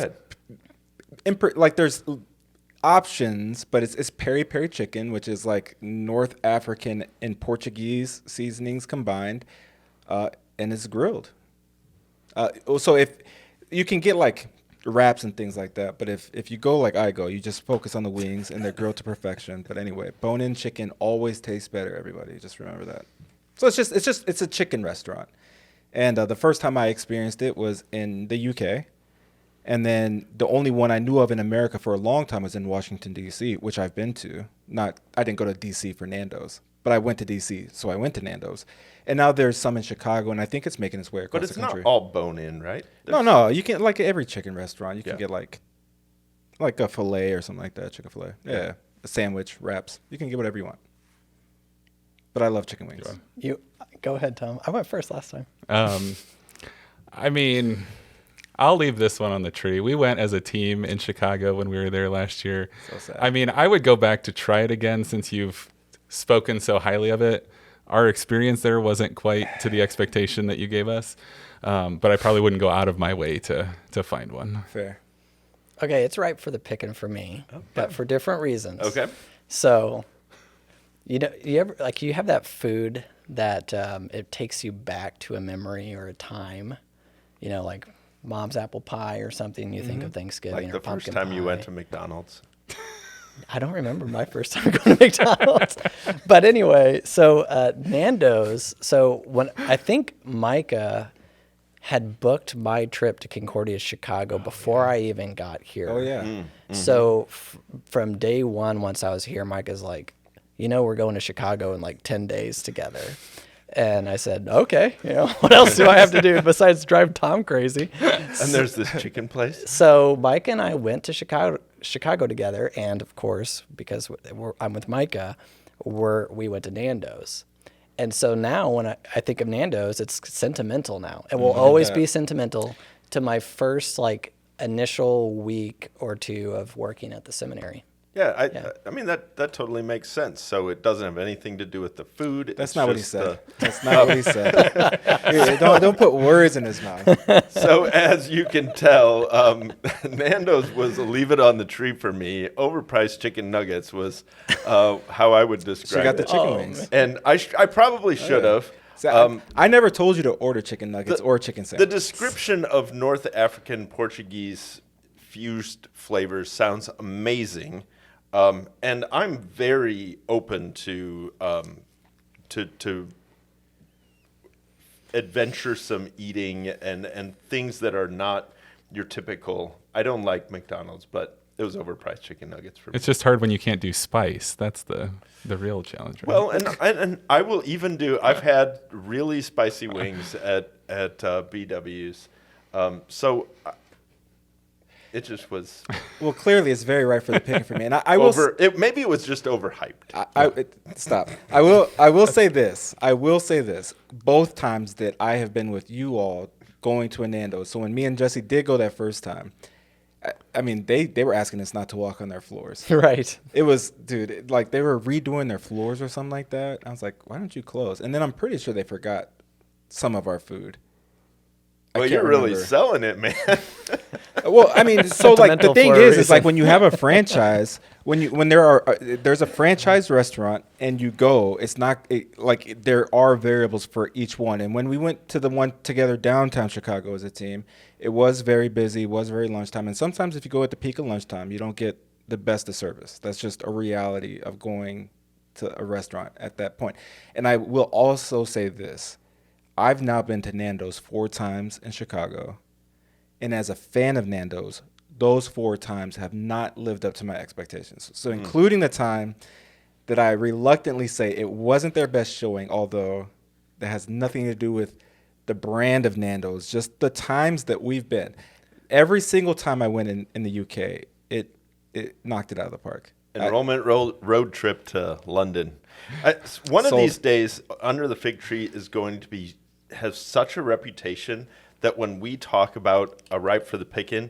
ahead. like there's options, but it's peri-peri chicken, which is like North African and Portuguese seasonings combined, and it's grilled. So if you can get like wraps and things like that, but if you go like I go, you just focus on the wings and they're grilled to perfection. But anyway, bone-in chicken always tastes better. Everybody, just remember that. So it's a chicken restaurant, and the first time I experienced it was in the UK. And then the only one I knew of in America for a long time was in Washington, D.C., which I've been to. I didn't go to D.C. for Nando's, but I went to D.C., so I went to Nando's. And now there's some in Chicago, and I think it's making its way across But it's the country. not all bone-in, right? No, you can, like every chicken restaurant, you can get like a filet or something like that, chicken filet. Yeah, a sandwich, wraps. You can get whatever you want. But I love chicken wings. You go ahead, Tom. I went first last time. I mean, I'll leave this one on the tree. We went as a team in Chicago when we were there last year. So sad. I mean, I would go back to try it again since you've spoken so highly of it. Our experience there wasn't quite to the expectation that you gave us, but I probably wouldn't go out of my way to find one. Fair. Okay, it's ripe for the picking for me, but for different reasons. Okay. So, you have that food that it takes you back to a memory or a time, like mom's apple pie or something. You think of Thanksgiving Like or the first pumpkin time you went pie. to McDonald's. I don't remember my first time going to McDonald's. But anyway, so Nando's. So when I think Micah had booked my trip to Concordia, Chicago before I even got here. Oh, yeah. Mm-hmm. So from day one, once I was here, Micah's like, we're going to Chicago in like 10 days together. And I said, okay, what else do I have to do besides drive Tom crazy? And there's this chicken place. So Micah and I went to Chicago together, and of course, because I'm with Micah, we went to Nando's. And so now when I think of Nando's, it's sentimental now. It will always be sentimental to my first initial week or two of working at the seminary. Yeah, I mean, that totally makes sense. So it doesn't have anything to do with the food. That's It's not what he just said. That's not what he said. Here, don't put words in his mouth. So as you can tell, Nando's was a leave it on the tree for me. Overpriced chicken nuggets was how I would describe She got the it. chicken wings. And I probably should have. So I never told you to order chicken nuggets or chicken The sandwich. description of North African Portuguese fused flavors sounds amazing. And I'm very open to adventuresome eating and things that are not your typical. I don't like McDonald's, but it was overpriced chicken nuggets for me. It's just hard when you can't do spice. That's the real challenge, right? Well, and I will even do. I've had really spicy wings at BW's, so. It just was Well, clearly it's very right for the picking for me. And I will maybe it was just overhyped. stop. I will say this. I will say this. Both times that I have been with you all going to a Nando's. So when me and Jesse did go that first time, I mean, they were asking us not to walk on their floors. Right. It was, dude, like they were redoing their floors or something like that. I was like, why don't you close? And then I'm pretty sure they forgot some of our food. Well, can't you're really remember. selling it, man. Well, I mean, so like the Sentimental thing for a is like reason. when you have a franchise, when there's a franchise restaurant and you go, it's not like there are variables for each one. And when we went to the one together downtown Chicago as a team, it was very busy, was very lunchtime. And sometimes if you go at the peak of lunchtime, you don't get the best of service. That's just a reality of going to a restaurant at that point. And I will also say this. I've now been to Nando's 4 times in Chicago. And as a fan of Nando's, those 4 times have not lived up to my expectations. So including the time that I reluctantly say it wasn't their best showing, although that has nothing to do with the brand of Nando's, just the times that we've been. Every single time I went in the UK, it knocked it out of the park. Enrollment road trip to London. One of these days, Under the Fig Tree is going to have such a reputation that when we talk about a ripe for the picking,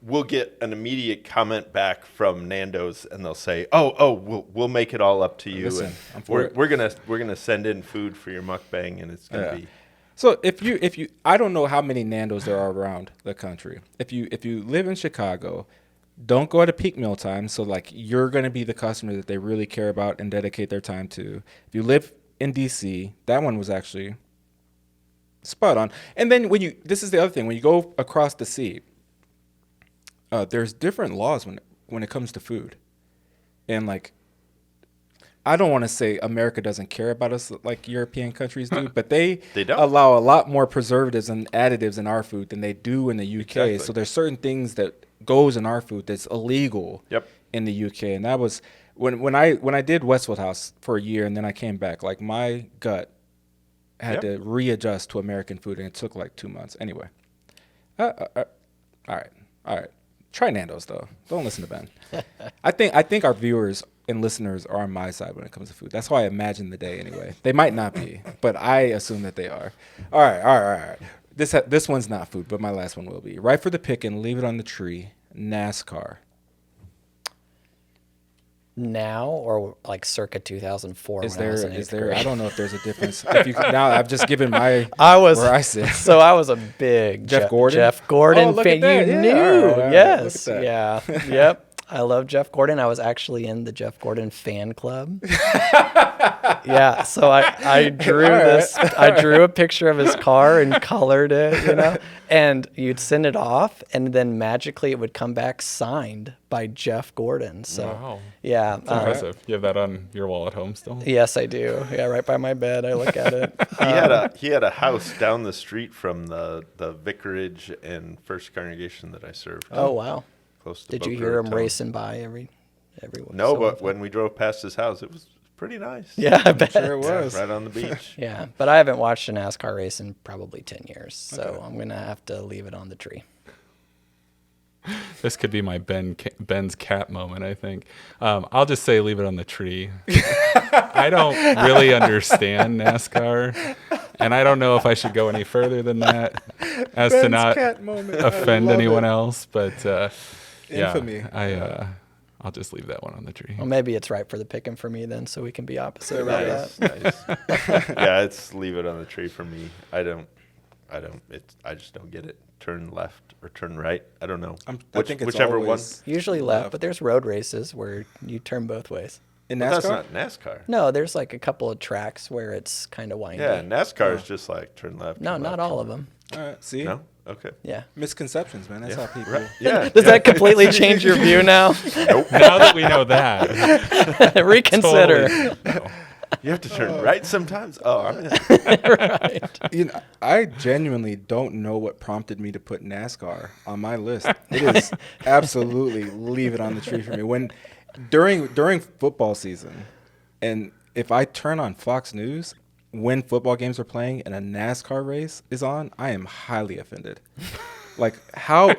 we'll get an immediate comment back from Nando's, and they'll say, we'll make it all up to you. Listen, and we're gonna send in food for your mukbang, and it's gonna be. So if you, I don't know how many Nando's there are around the country. If you live in Chicago, don't go at a peak meal time. So like you're going to be the customer that they really care about and dedicate their time to. If you live in DC, that one was actually spot on. And then this is the other thing, when you go across the sea, there's different laws when it comes to food. And like, I don't want to say America doesn't care about us like European countries do, but they don't allow a lot more preservatives and additives in our food than they do in the UK. Exactly. So there's certain things that goes in our food that's illegal in the UK. And that was when I did Westfield House for a year and then I came back, like my gut had to readjust to American food, and it took like 2 months. Anyway, all right. Try Nando's though. Don't listen to Ben. I think our viewers and listeners are on my side when it comes to food. That's how I imagine the day anyway. They might not be, but I assume that they are. All right. This one's not food, but my last one will be. Right for the picking, leave it on the tree. NASCAR. Now or like circa 2004? Is there? I don't know if there's a difference. Now I've just given my where I sit. So I was a big Jeff Gordon fan. You knew, all right, yes, look at that. Yep. I love Jeff Gordon. I was actually in the Jeff Gordon fan club. Yeah, so I drew this. I drew a picture of his car and colored it, and you'd send it off, and then magically it would come back signed by Jeff Gordon. So, wow. Yeah. That's impressive. You have that on your wall at home still? Yes, I do. Yeah, right by my bed. I look at it. He had a house down the street from the vicarage and First Congregation that I served. Oh, wow. Close to Did you Boca hear him Raton. racing by every No, so but often? when we drove past his house, it was pretty nice. Yeah, I bet. Sure it was. Right on the beach. Yeah, but I haven't watched a NASCAR race in probably 10 years, so I'm going to have to leave it on the tree. This could be my Ben's cat moment, I think. I'll just say leave it on the tree. I don't really understand NASCAR, and I don't know if I should go any further than that as Ben's to not cat moment. offend I love anyone it. else. But Infamy. I'll just leave that one on the tree. Well, maybe it's right for the picking for me then, so we can be opposite about that. Nice. Yeah, it's leave it on the tree for me. I just don't get it. Turn left or turn right. I don't know. I think it's whichever one. always Usually left, but there's road races where you turn both ways. in But that's NASCAR. not NASCAR. No, there's like a couple of tracks where it's kind of windy. Yeah, NASCAR is just like turn left. No, turn not left, all turn of them. All right, see, No? Okay. Yeah. misconceptions, man. That's how people. Right. Yeah. Does that completely change your view now? Now that we know that, Reconsider. totally, no. You have to turn right sometimes. Oh, I'm in. Right. I genuinely don't know what prompted me to put NASCAR on my list. It is absolutely leave it on the tree for me. When during football season, and if I turn on Fox News when football games are playing and a NASCAR race is on, I am highly offended. Like how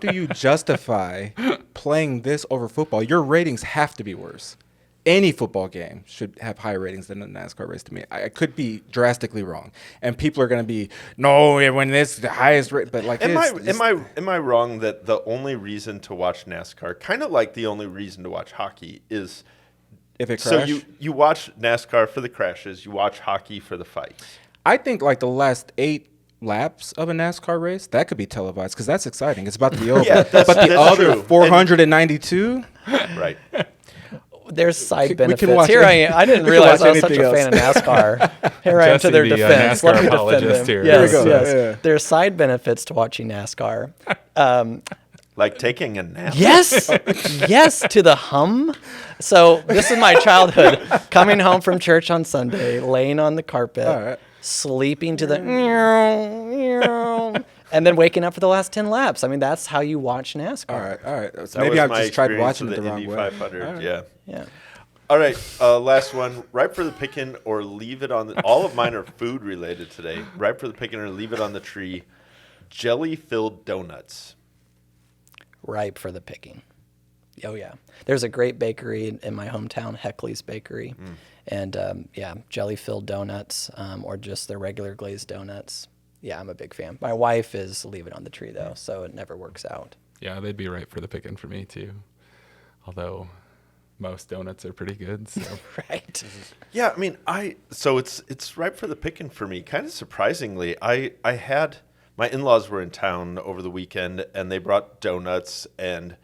do you justify playing this over football? Your ratings have to be worse. Any football game should have higher ratings than a NASCAR race to me. I could be drastically wrong, and people are going to be when this the highest rate. But like, Am I wrong that the only reason to watch NASCAR, kind of like the only reason to watch hockey, is if it so crash? you watch NASCAR for the crashes, you watch hockey for the fights. I think like the last 8 laps of a NASCAR race that could be televised because that's exciting. It's about to be over. Yeah, but the that's other true. 492. Right. There's side We can benefits. watch Here I am. I didn't we can realize watch I was such a anything fan of NASCAR. Here I am to Jesse, their the, defense. NASCAR Let me defend apologist them. here. Yes, Here we go. yes. Yeah. There's side benefits to watching NASCAR. Like taking a nap? Yes, yes, to the hum. So this is my childhood. Coming home from church on Sunday, laying on the carpet, All right. sleeping to the meow, meow, and then waking up for the last 10 laps. I mean, that's how you watch NASCAR. All right. So That maybe was I've my just tried experience watching with it the wrong Indy way. 500. All right. Yeah. Yeah. All right, last one. Ripe for the picking or leave it on the... All of mine are food related today. Ripe for the picking or leave it on the tree. Jelly-filled donuts. Ripe for the picking. Oh, yeah. There's a great bakery in my hometown, Heckley's Bakery. And, jelly-filled donuts or just the regular glazed donuts. Yeah, I'm a big fan. My wife is leave it on the tree, though, so it never works out. Yeah, they'd be ripe for the picking for me too. Although most donuts are pretty good. So. Right. Yeah, I mean, so it's ripe for the picking for me. Kind of surprisingly, I had my in-laws were in town over the weekend and they brought donuts, and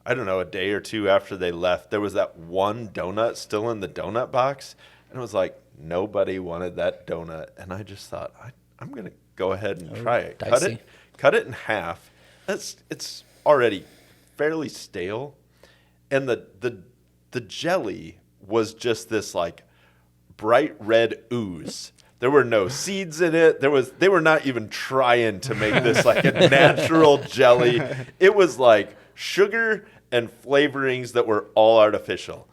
I don't know, a day or two after they left, there was that one donut still in the donut box, and it was like nobody wanted that donut, and I just thought I'm gonna go ahead and try it. Dicey. Cut it in half. It's already fairly stale, and the jelly was just this like bright red ooze. There were no seeds in it. They were not even trying to make this like a natural jelly. It was like sugar and flavorings that were all artificial.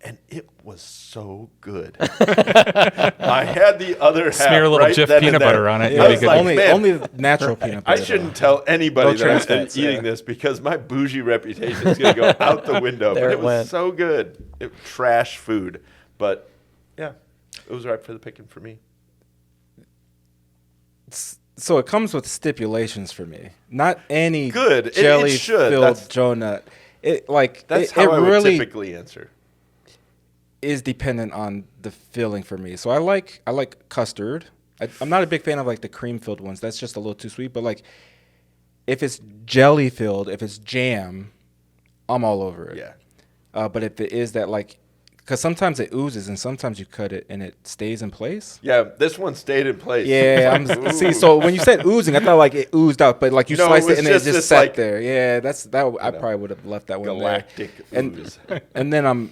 And it was so good. I had the other half. Smear a little right Jif then and peanut there. butter on it. I You'll be was good. like, man, only natural peanut butter. I shouldn't tell anybody No that I've been trans fats, eating yeah. this because my bougie reputation is going to go out the window. There But it it was went. so good. Trash food. But yeah, it was ripe for the picking for me. So it comes with stipulations for me. Not any Good. It should. jelly-filled That's donut. That's it how I would really typically answer. is dependent on the filling for me. So I like custard. I'm not a big fan of like the cream-filled ones. That's just a little too sweet. But like, if it's jelly-filled, if it's jam, I'm all over it. Yeah. But if it is that like, because sometimes it oozes and sometimes you cut it and it stays in place. Yeah, this one stayed in place. Yeah, see, so when you said oozing, I thought like it oozed out, but like you No, sliced it it and was it just just this, sat like, there. Yeah, I probably would have left that one Galactic there. ooze. And then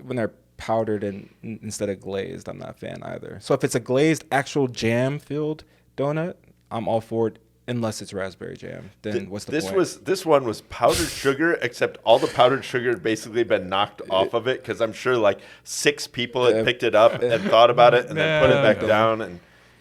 when they're powdered and instead of glazed, I'm not a fan either. So if it's a glazed actual jam-filled donut, I'm all for it. Unless it's raspberry jam, then what's the point? This one was powdered sugar, except all the powdered sugar had basically been knocked off of it because I'm sure like 6 people had picked it up and thought about it and then put it back down, and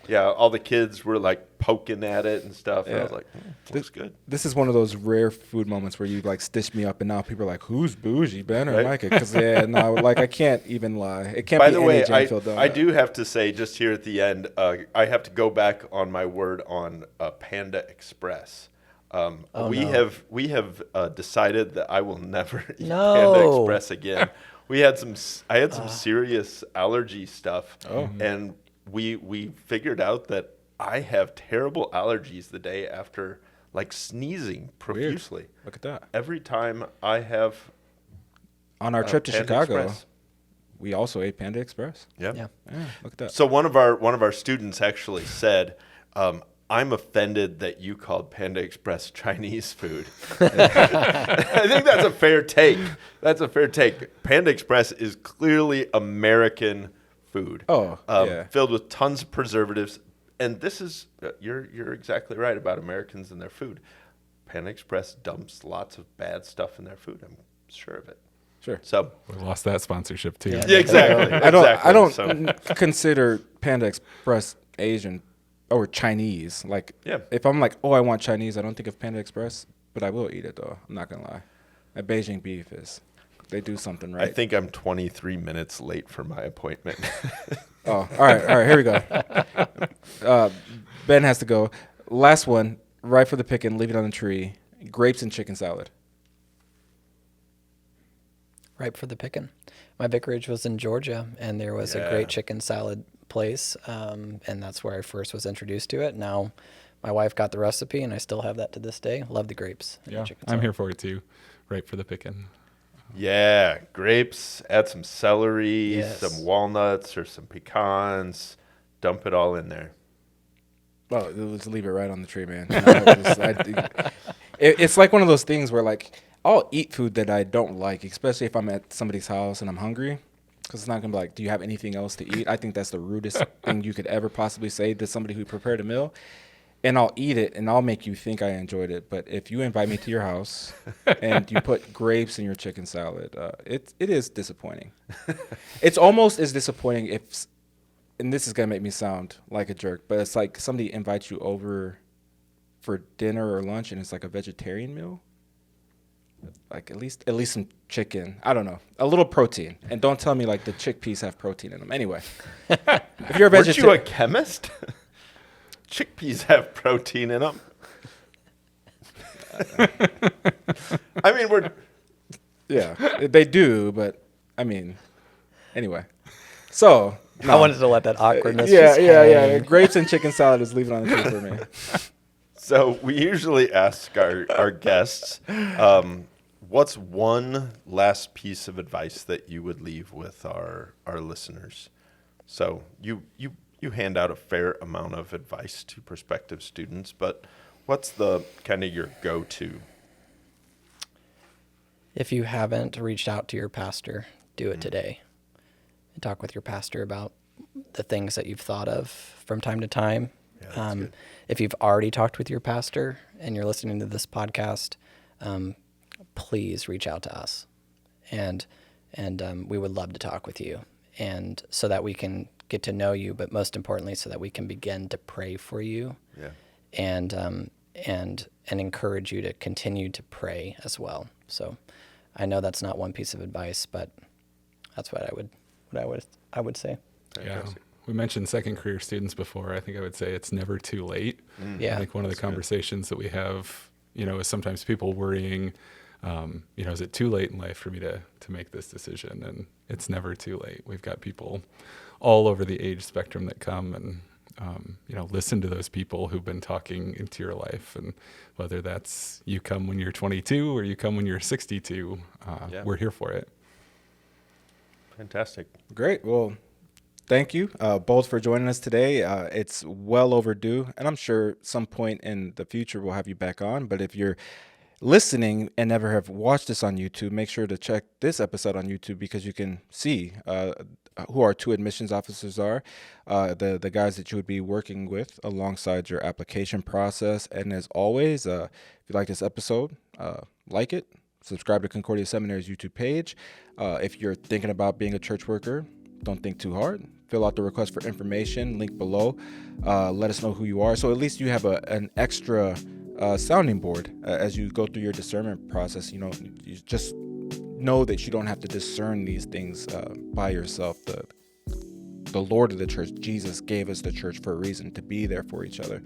yeah, all the kids were like poking at it and stuff. And I was like, looks good. This is one of those rare food moments where you like stitch me up, and now people are like, "Who's bougie, Ben or Right? Micah?" Because like I can't even lie. It can't By be the any way, jam-filled donut. I do have to say just here at the end, I have to go back on my word on Panda Express. We have decided that I will never eat Panda Express again. I had some serious allergy stuff, and we figured out that I have terrible allergies the day after, like sneezing profusely. Weird. Look at that. Every time I have On our trip to Panda Chicago, Express. we also ate Panda Express. Yeah. Yeah, look at that. So one of our students actually said, "I'm offended that you called Panda Express Chinese food." I think that's a fair take. Panda Express is clearly American food. Filled with tons of preservatives. And this is you're exactly right about Americans and their food. Panda Express dumps lots of bad stuff in their food. I'm sure of it. Sure. So We lost that sponsorship too. Yeah. yeah, exactly. I don't So, consider Panda Express Asian or Chinese. Like, Yeah. if I'm like, oh, I want Chinese, I don't think of Panda Express, but I will eat it though. I'm not gonna lie. That Beijing beef they do something right. I think I'm 23 minutes late for my appointment. Oh, all right, here we go. Ben has to go. Last one, right for the picking, leave it on the tree. Grapes and chicken salad. Ripe for the picking. My vicarage was in Georgia, and there was a great chicken salad place, and that's where I first was introduced to it. Now, my wife got the recipe, and I still have that to this day. Love the grapes. And the Yeah, chicken I'm salad. here for it too. Ripe for the picking. Yeah, grapes, add some celery, Yes. some walnuts or some pecans. Dump it all in there. Well, let's leave it right on the tree, man. It's like one of those things where like I'll eat food that I don't like, especially if I'm at somebody's house and I'm hungry. Because it's not going to be like, do you have anything else to eat? I think that's the rudest thing you could ever possibly say to somebody who prepared a meal. And I'll eat it, and I'll make you think I enjoyed it. But if you invite me to your house and you put grapes in your chicken salad, it is disappointing. It's almost as disappointing if, and this is going to make me sound like a jerk, but it's like somebody invites you over for dinner or lunch, and it's like a vegetarian meal. Like at least some chicken. I don't know, a little protein. And don't tell me like the chickpeas have protein in them. Anyway, if you're a Weren't you a vegetarian, chemist? Chickpeas have protein in them. I mean, yeah, they do. But I mean, anyway. So I wanted to let that awkwardness. yeah. just hang. Grapes and chicken salad is leaving on the table for me. So we usually ask our guests, what's one last piece of advice that you would leave with our listeners? So you hand out a fair amount of advice to prospective students, but what's the kind of your go-to? If you haven't reached out to your pastor, do it today. And talk with your pastor about the things that you've thought of from time to time. Yeah, that's good. If you've already talked with your pastor and you're listening to this podcast, please reach out to us, and we would love to talk with you, and so that we can get to know you, but most importantly, so that we can begin to pray for you, and encourage you to continue to pray as well. So, I know that's not one piece of advice, but that's what I would say. Yeah. We mentioned second career students before. I think I would say it's never too late. Yeah, I think one of the conversations that we have, is sometimes people worrying, is it too late in life for me to make this decision? And it's never too late. We've got people all over the age spectrum that come and, listen to those people who've been talking into your life. And whether that's you come when you're 22 or you come when you're 62, we're here for it. Fantastic. Great. Well, thank you both for joining us today. It's well overdue, and I'm sure some point in the future we'll have you back on. But if you're listening and never have watched this on YouTube, make sure to check this episode on YouTube because you can see who our two admissions officers are, the guys that you would be working with alongside your application process. And as always, if you like this episode, like it, subscribe to Concordia Seminary's YouTube page. If you're thinking about being a church worker, don't think too hard. Fill out the request for information, link below. Let us know who you are. So at least you have an extra sounding board as you go through your discernment process. You just know that you don't have to discern these things by yourself. The Lord of the church, Jesus, gave us the church for a reason, to be there for each other.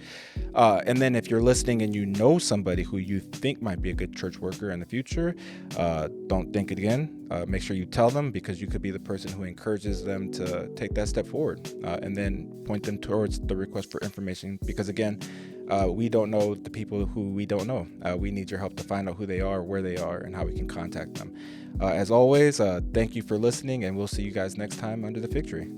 And then if you're listening and you know somebody who you think might be a good church worker in the future, don't think it again. Make sure you tell them, because you could be the person who encourages them to take that step forward, and then point them towards the request for information. Because again, we don't know the people who we don't know. We need your help to find out who they are, where they are, and how we can contact them. As always, thank you for listening, and we'll see you guys next time under the fig tree.